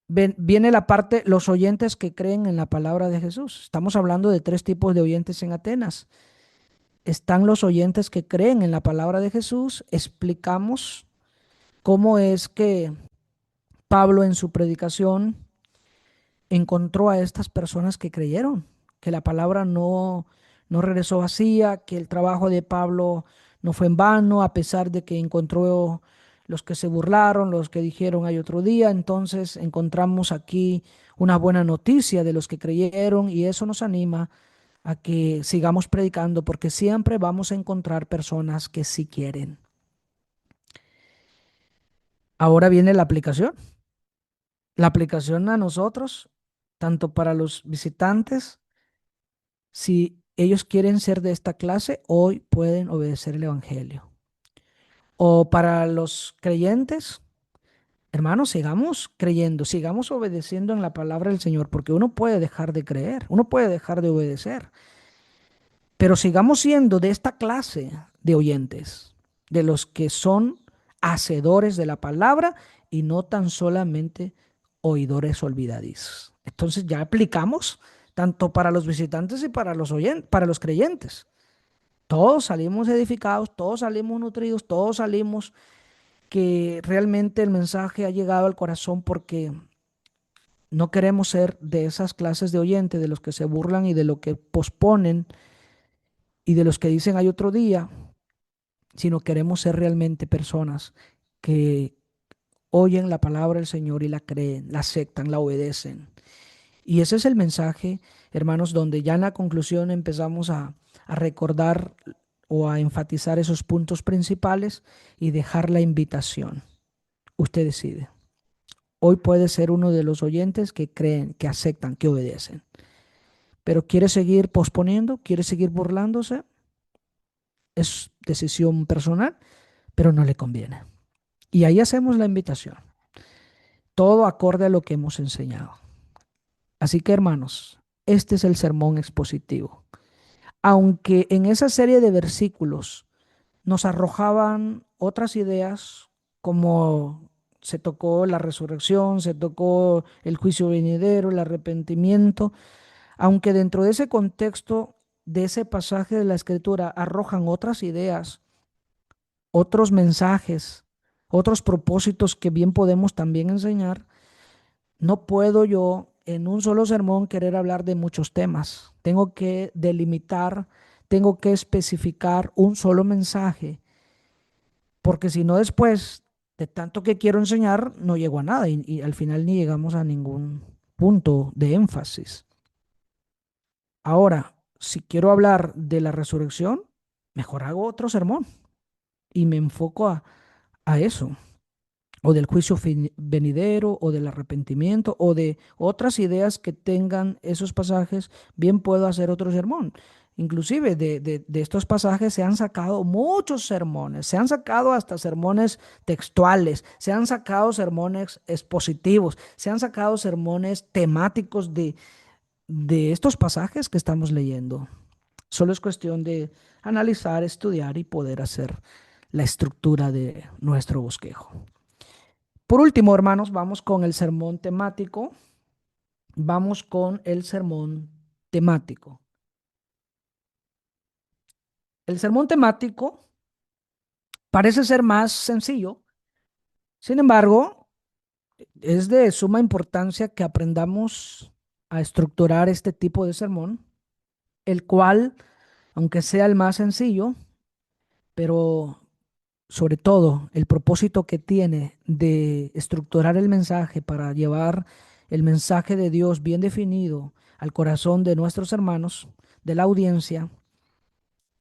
viene la parte, los oyentes que creen en la palabra de Jesús. Estamos hablando de tres tipos de oyentes en Atenas. Están los oyentes que creen en la palabra de Jesús. Explicamos cómo es que Pablo en su predicación encontró a estas personas que creyeron, que la palabra no regresó vacía, que el trabajo de Pablo no fue en vano, a pesar de que encontró los que se burlaron, los que dijeron hay otro día. Entonces encontramos aquí una buena noticia de los que creyeron y eso nos anima a que sigamos predicando porque siempre vamos a encontrar personas que sí quieren. Ahora viene la aplicación. La aplicación a nosotros, tanto para los visitantes, si ellos quieren ser de esta clase, hoy pueden obedecer el Evangelio. O para los creyentes, hermanos, sigamos creyendo, sigamos obedeciendo en la palabra del Señor, porque uno puede dejar de creer, uno puede dejar de obedecer, pero sigamos siendo de esta clase de oyentes, de los que son hacedores de la palabra y no tan solamente oidores olvidadizos. Entonces ya aplicamos tanto para los visitantes y para los oyentes, para los creyentes. Todos salimos edificados, todos salimos nutridos, todos salimos que realmente el mensaje ha llegado al corazón porque no queremos ser de esas clases de oyentes, de los que se burlan y de los que posponen y de los que dicen hay otro día, sino queremos ser realmente personas que oyen la palabra del Señor y la creen, la aceptan, la obedecen. Y ese es el mensaje, hermanos, donde ya en la conclusión empezamos a recordar o a enfatizar esos puntos principales y dejar la invitación. Usted decide. Hoy puede ser uno de los oyentes que creen, que aceptan, que obedecen. Pero quiere seguir posponiendo, quiere seguir burlándose, es decisión personal, pero no le conviene. Y ahí hacemos la invitación. Todo acorde a lo que hemos enseñado. Así que, hermanos, este es el sermón expositivo. Aunque en esa serie de versículos nos arrojaban otras ideas, como se tocó la resurrección, se tocó el juicio venidero, el arrepentimiento, aunque dentro de ese contexto, de ese pasaje de la Escritura, arrojan otras ideas, otros mensajes, otros propósitos que bien podemos también enseñar, no puedo yo en un solo sermón querer hablar de muchos temas. Tengo que delimitar, tengo que especificar un solo mensaje, porque si no después de tanto que quiero enseñar, no llego a nada y al final ni llegamos a ningún punto de énfasis. Ahora, si quiero hablar de la resurrección, mejor hago otro sermón y me enfoco a eso, o del juicio venidero, o del arrepentimiento, o de otras ideas que tengan esos pasajes, bien puedo hacer otro sermón. Inclusive de estos pasajes se han sacado muchos sermones, se han sacado hasta sermones textuales, se han sacado sermones expositivos, se han sacado sermones temáticos de estos pasajes que estamos leyendo. Solo es cuestión de analizar, estudiar y poder hacer la estructura de nuestro bosquejo. Por último, hermanos, vamos con el sermón temático. Vamos con el sermón temático. El sermón temático parece ser más sencillo. Sin embargo, es de suma importancia que aprendamos a estructurar este tipo de sermón, el cual, aunque sea el más sencillo, pero sobre todo el propósito que tiene de estructurar el mensaje para llevar el mensaje de Dios bien definido al corazón de nuestros hermanos, de la audiencia,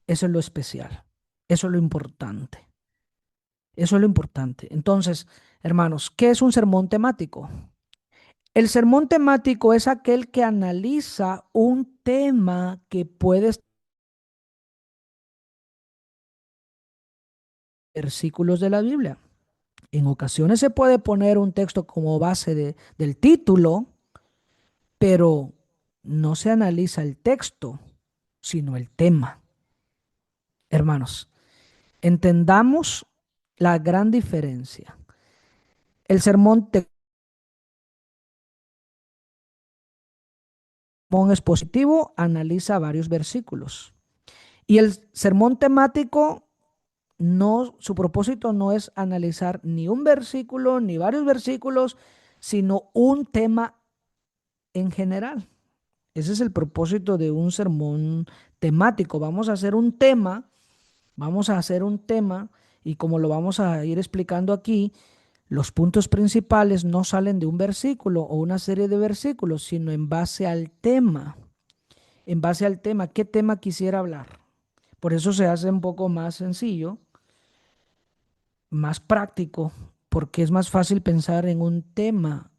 eso es lo especial, eso es lo importante, eso es lo importante. Entonces, hermanos, ¿qué es un sermón temático? El sermón temático es aquel que analiza un tema que puede estar en versículos de la Biblia. En ocasiones se puede poner un texto como base del título, pero no se analiza el texto, sino el tema. Hermanos, entendamos la gran diferencia. El sermón expositivo analiza varios versículos y el sermón temático no, su propósito no es analizar ni un versículo ni varios versículos, sino un tema en general. Ese es el propósito de un sermón temático. Vamos a hacer un tema y como lo vamos a ir explicando aquí, los puntos principales no salen de un versículo o una serie de versículos, sino en base al tema. En base al tema, ¿qué tema quisiera hablar? Por eso se hace un poco más sencillo, más práctico, porque es más fácil pensar en un tema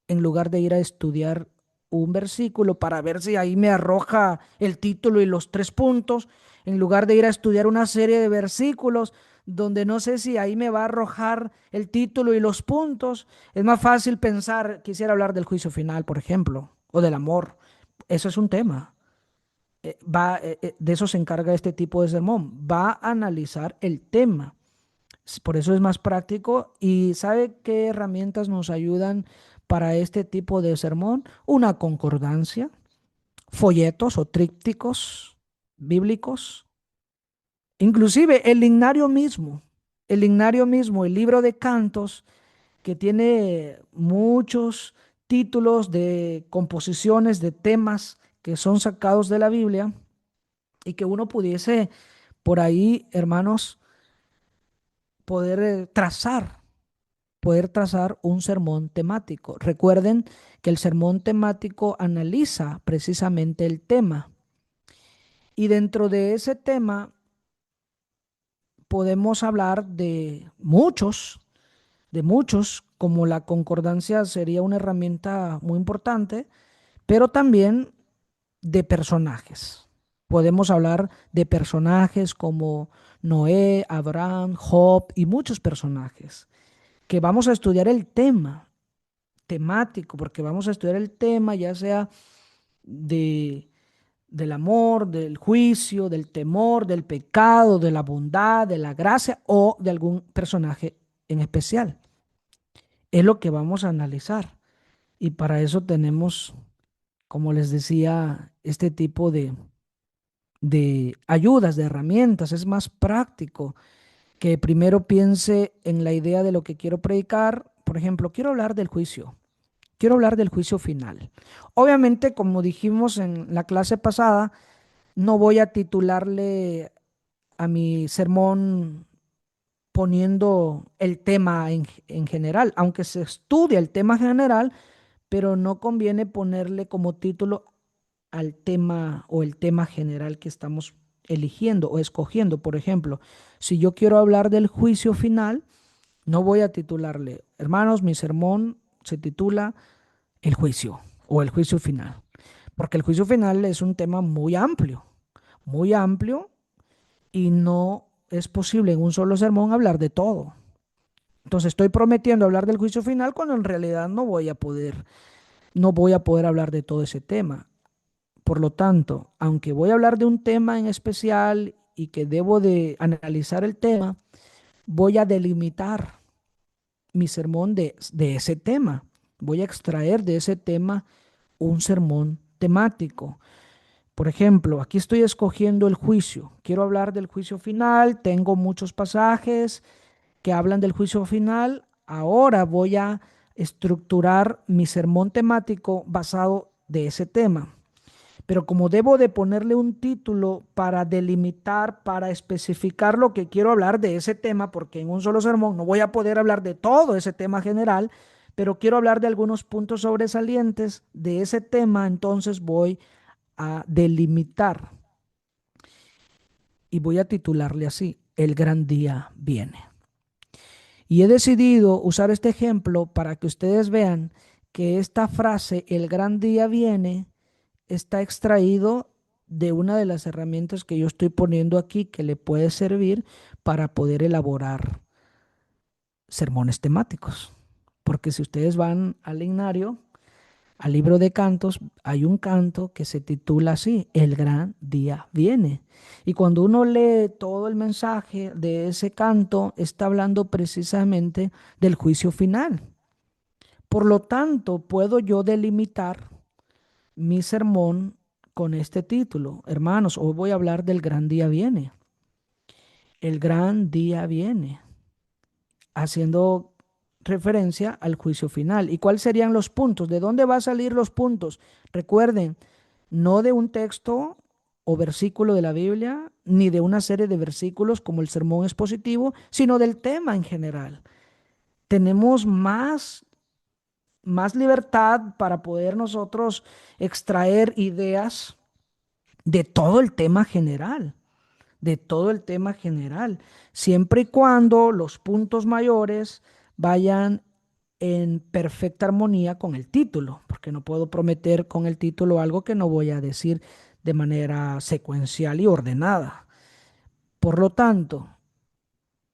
en lugar de ir a estudiar un versículo para ver si ahí me arroja el título y los tres puntos, en lugar de ir a estudiar una serie de versículos donde no sé si ahí me va a arrojar el título y los puntos. Es más fácil pensar, quisiera hablar del juicio final, por ejemplo, o del amor. Eso es un tema. De eso se encarga este tipo de sermón. Va a analizar el tema. Por eso es más práctico. ¿Y sabe qué herramientas nos ayudan para este tipo de sermón? Una concordancia, folletos o trípticos bíblicos, inclusive el lignario mismo, el libro de cantos, que tiene muchos títulos de composiciones, de temas que son sacados de la Biblia y que uno pudiese por ahí, hermanos, poder poder trazar un sermón temático. Recuerden que el sermón temático analiza precisamente el tema y dentro de ese tema podemos hablar de muchos, como la concordancia sería una herramienta muy importante, pero también de personajes. Podemos hablar de personajes como Noé, Abraham, Job y muchos personajes que vamos a estudiar el tema temático, porque vamos a estudiar el tema, ya sea de, del amor, del juicio, del temor, del pecado, de la bondad, de la gracia o de algún personaje en especial. Es lo que vamos a analizar. Y para eso tenemos, como les decía, este tipo de ayudas, de herramientas. Es más práctico que primero piense en la idea de lo que quiero predicar. Por ejemplo, quiero hablar del juicio. Quiero hablar del juicio final. Obviamente, como dijimos en la clase pasada, no voy a titularle a mi sermón poniendo el tema en general, aunque se estudia el tema general, pero no conviene ponerle como título al tema o el tema general que estamos eligiendo o escogiendo. Por ejemplo, si yo quiero hablar del juicio final, no voy a titularle, hermanos, mi sermón se titula El juicio o el juicio final, porque el juicio final es un tema muy amplio y no es posible en un solo sermón hablar de todo. Entonces estoy prometiendo hablar del juicio final cuando en realidad no voy a poder hablar de todo ese tema. Por lo tanto, aunque voy a hablar de un tema en especial y que debo de analizar el tema, voy a delimitar mi sermón de ese tema. Voy a extraer de ese tema un sermón temático. Por ejemplo, aquí estoy escogiendo el juicio. Quiero hablar del juicio final. Tengo muchos pasajes que hablan del juicio final. Ahora voy a estructurar mi sermón temático basado de ese tema. Pero como debo de ponerle un título para delimitar, para especificar lo que quiero hablar de ese tema, porque en un solo sermón no voy a poder hablar de todo ese tema general, pero quiero hablar de algunos puntos sobresalientes de ese tema, entonces voy a delimitar y voy a titularle así, El gran día viene. Y he decidido usar este ejemplo para que ustedes vean que esta frase, El gran día viene, está extraído de una de las herramientas que yo estoy poniendo aquí que le puede servir para poder elaborar sermones temáticos. Porque si ustedes van al himnario, al libro de cantos, hay un canto que se titula así, El gran día viene. Y cuando uno lee todo el mensaje de ese canto, está hablando precisamente del juicio final. Por lo tanto, puedo yo delimitar mi sermón con este título. Hermanos, hoy voy a hablar del gran día viene. El gran día viene, haciendo referencia al juicio final. ¿Y cuáles serían los puntos? ¿De dónde van a salir los puntos? Recuerden, no de un texto o versículo de la Biblia, ni de una serie de versículos como el sermón expositivo, sino del tema en general. Tenemos más libertad para poder nosotros extraer ideas de todo el tema general, de todo el tema general, siempre y cuando los puntos mayores vayan en perfecta armonía con el título, porque no puedo prometer con el título algo que no voy a decir de manera secuencial y ordenada. Por lo tanto,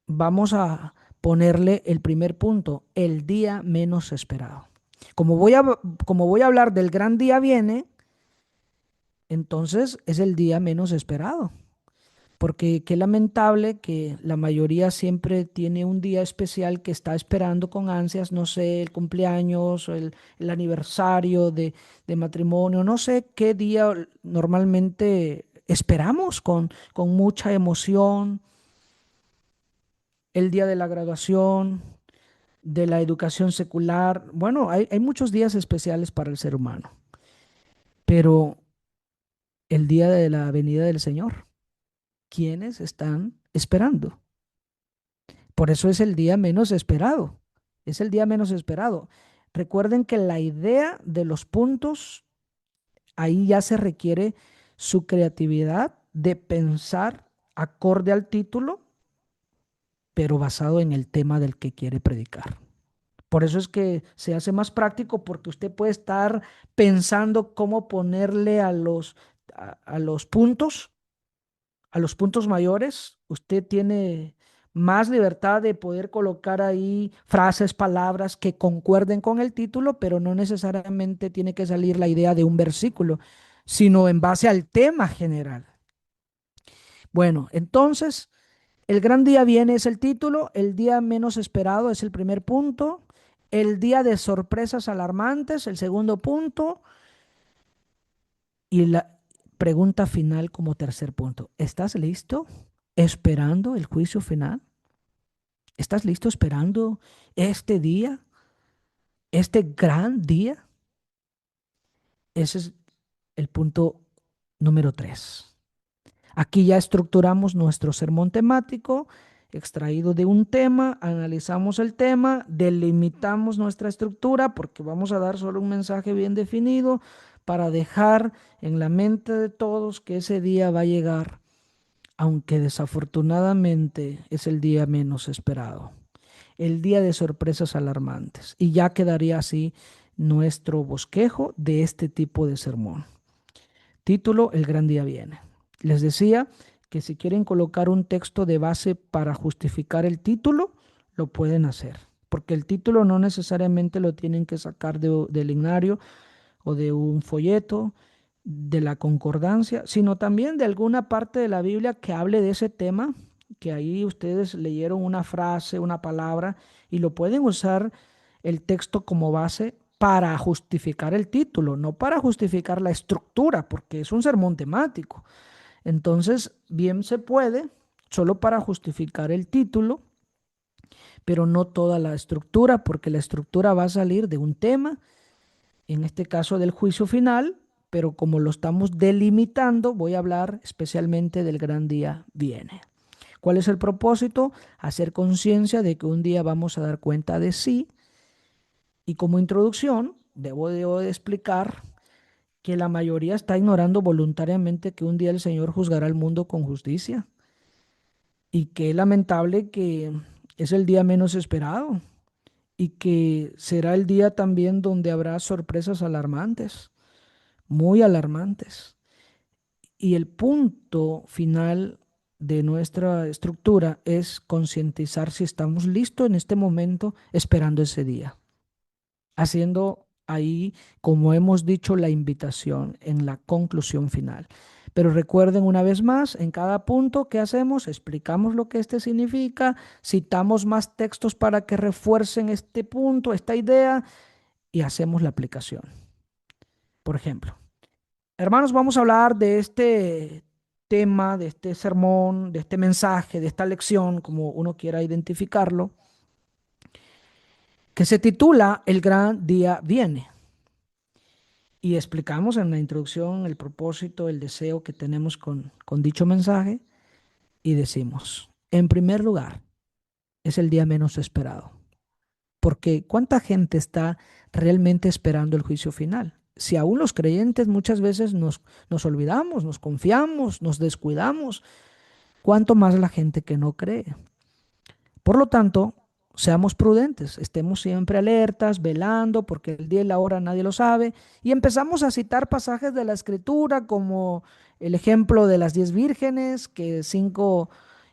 vamos a ponerle el primer punto, el día menos esperado. Como voy a, como voy a hablar del gran día viene, entonces es el día menos esperado. Porque qué lamentable que la mayoría siempre tiene un día especial que está esperando con ansias, no sé, el cumpleaños, o el aniversario de matrimonio, no sé qué día normalmente esperamos con mucha emoción, el día de la graduación, de la educación secular. Bueno, hay muchos días especiales para el ser humano, pero el día de la venida del Señor, ¿quiénes están esperando? Por eso es el día menos esperado. Es el día menos esperado. Recuerden que la idea de los puntos, ahí ya se requiere su creatividad de pensar acorde al título, pero basado en el tema del que quiere predicar. Por eso es que se hace más práctico porque usted puede estar pensando cómo ponerle a los puntos mayores. Usted tiene más libertad de poder colocar ahí frases, palabras que concuerden con el título, pero no necesariamente tiene que salir la idea de un versículo, sino en base al tema general. Bueno, entonces, el gran día viene es el título, el día menos esperado es el primer punto, el día de sorpresas alarmantes, el segundo punto, y la pregunta final como tercer punto. ¿Estás listo esperando el juicio final? ¿Estás listo esperando este día, este gran día? Ese es el punto número 3. Aquí ya estructuramos nuestro sermón temático, extraído de un tema, analizamos el tema, delimitamos nuestra estructura porque vamos a dar solo un mensaje bien definido para dejar en la mente de todos que ese día va a llegar, aunque desafortunadamente es el día menos esperado, el día de sorpresas alarmantes. Y ya quedaría así nuestro bosquejo de este tipo de sermón. Título: El gran día viene. Les decía que si quieren colocar un texto de base para justificar el título, lo pueden hacer, porque el título no necesariamente lo tienen que sacar del ignario o de un folleto, de la concordancia, sino también de alguna parte de la Biblia que hable de ese tema, que ahí ustedes leyeron una frase, una palabra, y lo pueden usar el texto como base para justificar el título, no para justificar la estructura, porque es un sermón temático. Entonces, bien se puede, solo para justificar el título, pero no toda la estructura, porque la estructura va a salir de un tema, en este caso del juicio final, pero como lo estamos delimitando, voy a hablar especialmente del gran día viene. ¿Cuál es el propósito? Hacer conciencia de que un día vamos a dar cuenta de sí, y como introducción debo de explicar que la mayoría está ignorando voluntariamente que un día el Señor juzgará al mundo con justicia, y que es lamentable que es el día menos esperado y que será el día también donde habrá sorpresas alarmantes, muy alarmantes. Y el punto final de nuestra estructura es concientizar si estamos listos en este momento esperando ese día, haciendo ahí, como hemos dicho, la invitación en la conclusión final. Pero recuerden una vez más, en cada punto que hacemos, explicamos lo que este significa, citamos más textos para que refuercen este punto, esta idea, y hacemos la aplicación. Por ejemplo, hermanos, vamos a hablar de este tema, de este sermón, de este mensaje, de esta lección, como uno quiera identificarlo, que se titula El gran día viene. Y explicamos en la introducción el propósito, el deseo que tenemos con dicho mensaje, y decimos, en primer lugar, es el día menos esperado, porque ¿cuánta gente está realmente esperando el juicio final? Si aún los creyentes muchas veces nos olvidamos, nos confiamos, nos descuidamos, ¿cuánto más la gente que no cree? Por lo tanto, seamos prudentes, estemos siempre alertas, velando, porque el día y la hora nadie lo sabe, y empezamos a citar pasajes de la Escritura, como el ejemplo de las 10 vírgenes, que 5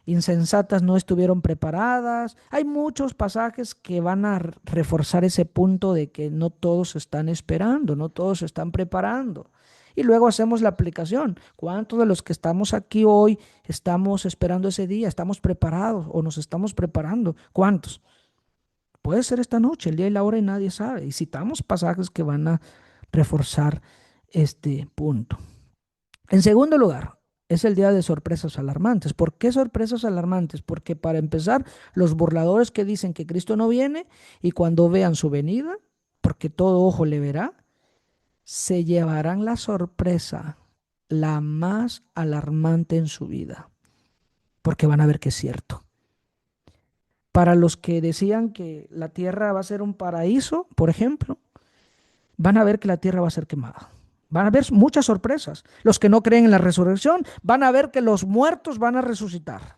insensatas no estuvieron preparadas. Hay muchos pasajes que van a reforzar ese punto de que no todos están esperando, no todos se están preparando. Y luego hacemos la aplicación. ¿Cuántos de los que estamos aquí hoy estamos esperando ese día? ¿Estamos preparados o nos estamos preparando? ¿Cuántos? Puede ser esta noche, el día y la hora, y nadie sabe. Y citamos pasajes que van a reforzar este punto. En segundo lugar, es el día de sorpresas alarmantes. ¿Por qué sorpresas alarmantes? Porque para empezar, los burladores que dicen que Cristo no viene, y cuando vean su venida, porque todo ojo le verá, se llevarán la sorpresa, la más alarmante en su vida, porque van a ver que es cierto. Para los que decían que la tierra va a ser un paraíso, por ejemplo, van a ver que la tierra va a ser quemada. Van a ver muchas sorpresas. Los que no creen en la resurrección van a ver que los muertos van a resucitar.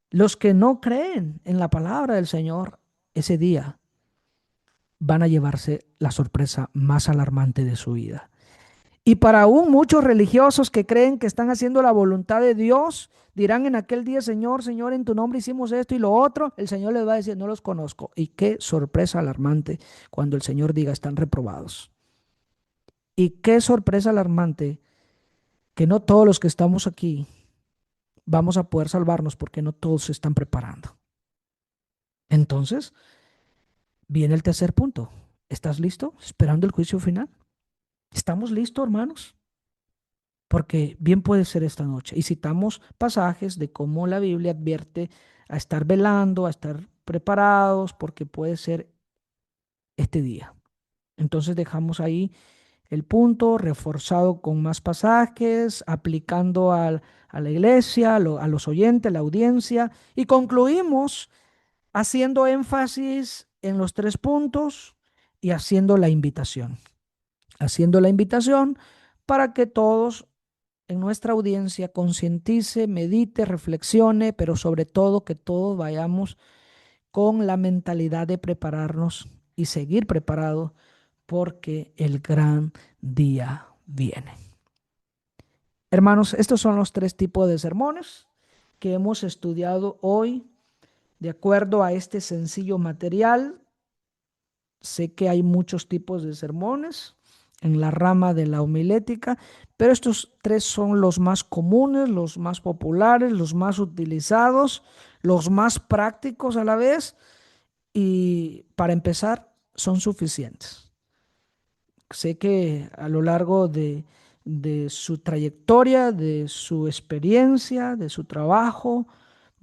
Los que no creen en la palabra del Señor, ese día van a llevarse la sorpresa más alarmante de su vida. Y para aún muchos religiosos que creen que están haciendo la voluntad de Dios, dirán en aquel día, Señor, Señor, en tu nombre hicimos esto y lo otro. El Señor les va a decir, no los conozco. Y qué sorpresa alarmante cuando el Señor diga, están reprobados. Y qué sorpresa alarmante que no todos los que estamos aquí vamos a poder salvarnos porque no todos se están preparando. Entonces, viene el tercer punto. ¿Estás listo? ¿Esperando el juicio final? ¿Estamos listos, hermanos? Porque bien puede ser esta noche. Y citamos pasajes de cómo la Biblia advierte a estar velando, a estar preparados, porque puede ser este día. Entonces dejamos ahí el punto, reforzado con más pasajes, aplicando a la iglesia, a los oyentes, a la audiencia, y concluimos haciendo énfasis en los tres puntos y haciendo la invitación para que todos en nuestra audiencia concientice, medite, reflexione, pero sobre todo que todos vayamos con la mentalidad de prepararnos y seguir preparados porque el gran día viene. Hermanos, estos son los tres tipos de sermones que hemos estudiado hoy de acuerdo a este sencillo material. Sé que hay muchos tipos de sermones en la rama de la homilética, pero estos tres son los más comunes, los más populares, los más utilizados, los más prácticos a la vez y para empezar son suficientes. Sé que a lo largo de su trayectoria, de su experiencia, de su trabajo,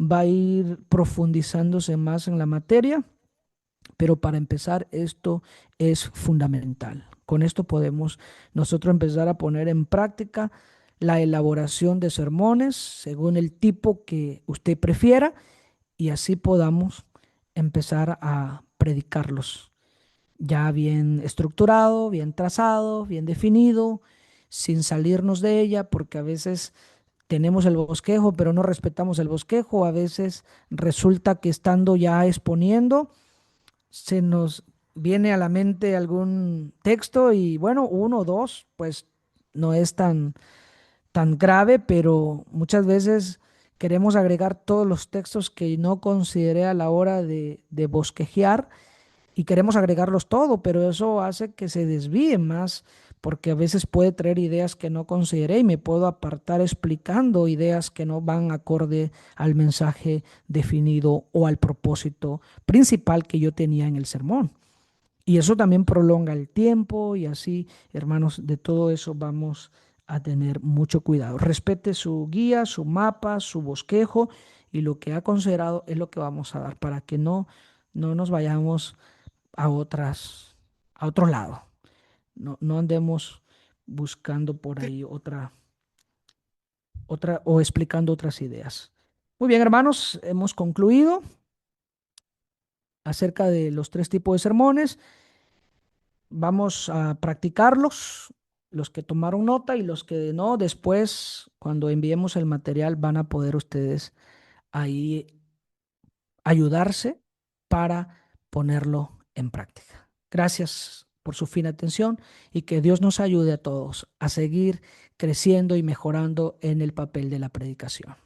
va a ir profundizándose más en la materia, pero para empezar esto es fundamental. Con esto podemos nosotros empezar a poner en práctica la elaboración de sermones según el tipo que usted prefiera y así podamos empezar a predicarlos ya bien estructurado, bien trazado, bien definido, sin salirnos de ella, porque a veces tenemos el bosquejo, pero no respetamos el bosquejo. A veces resulta que estando ya exponiendo, se nos viene a la mente algún texto y bueno, uno o dos, pues no es tan grave, pero muchas veces queremos agregar todos los textos que no consideré a la hora de bosquejear y queremos agregarlos todo, pero eso hace que se desvíe más, porque a veces puede traer ideas que no consideré y me puedo apartar explicando ideas que no van acorde al mensaje definido o al propósito principal que yo tenía en el sermón. Y eso también prolonga el tiempo y así, hermanos, de todo eso vamos a tener mucho cuidado. Respete su guía, su mapa, su bosquejo y lo que ha considerado es lo que vamos a dar para que no nos vayamos a a otro lado. No andemos buscando por ahí otra o explicando otras ideas. Muy bien, hermanos, hemos concluido acerca de los tres tipos de sermones. Vamos a practicarlos, los que tomaron nota y los que no, después, cuando enviemos el material, van a poder ustedes ahí ayudarse para ponerlo en práctica. Gracias por su fina atención y que Dios nos ayude a todos a seguir creciendo y mejorando en el papel de la predicación.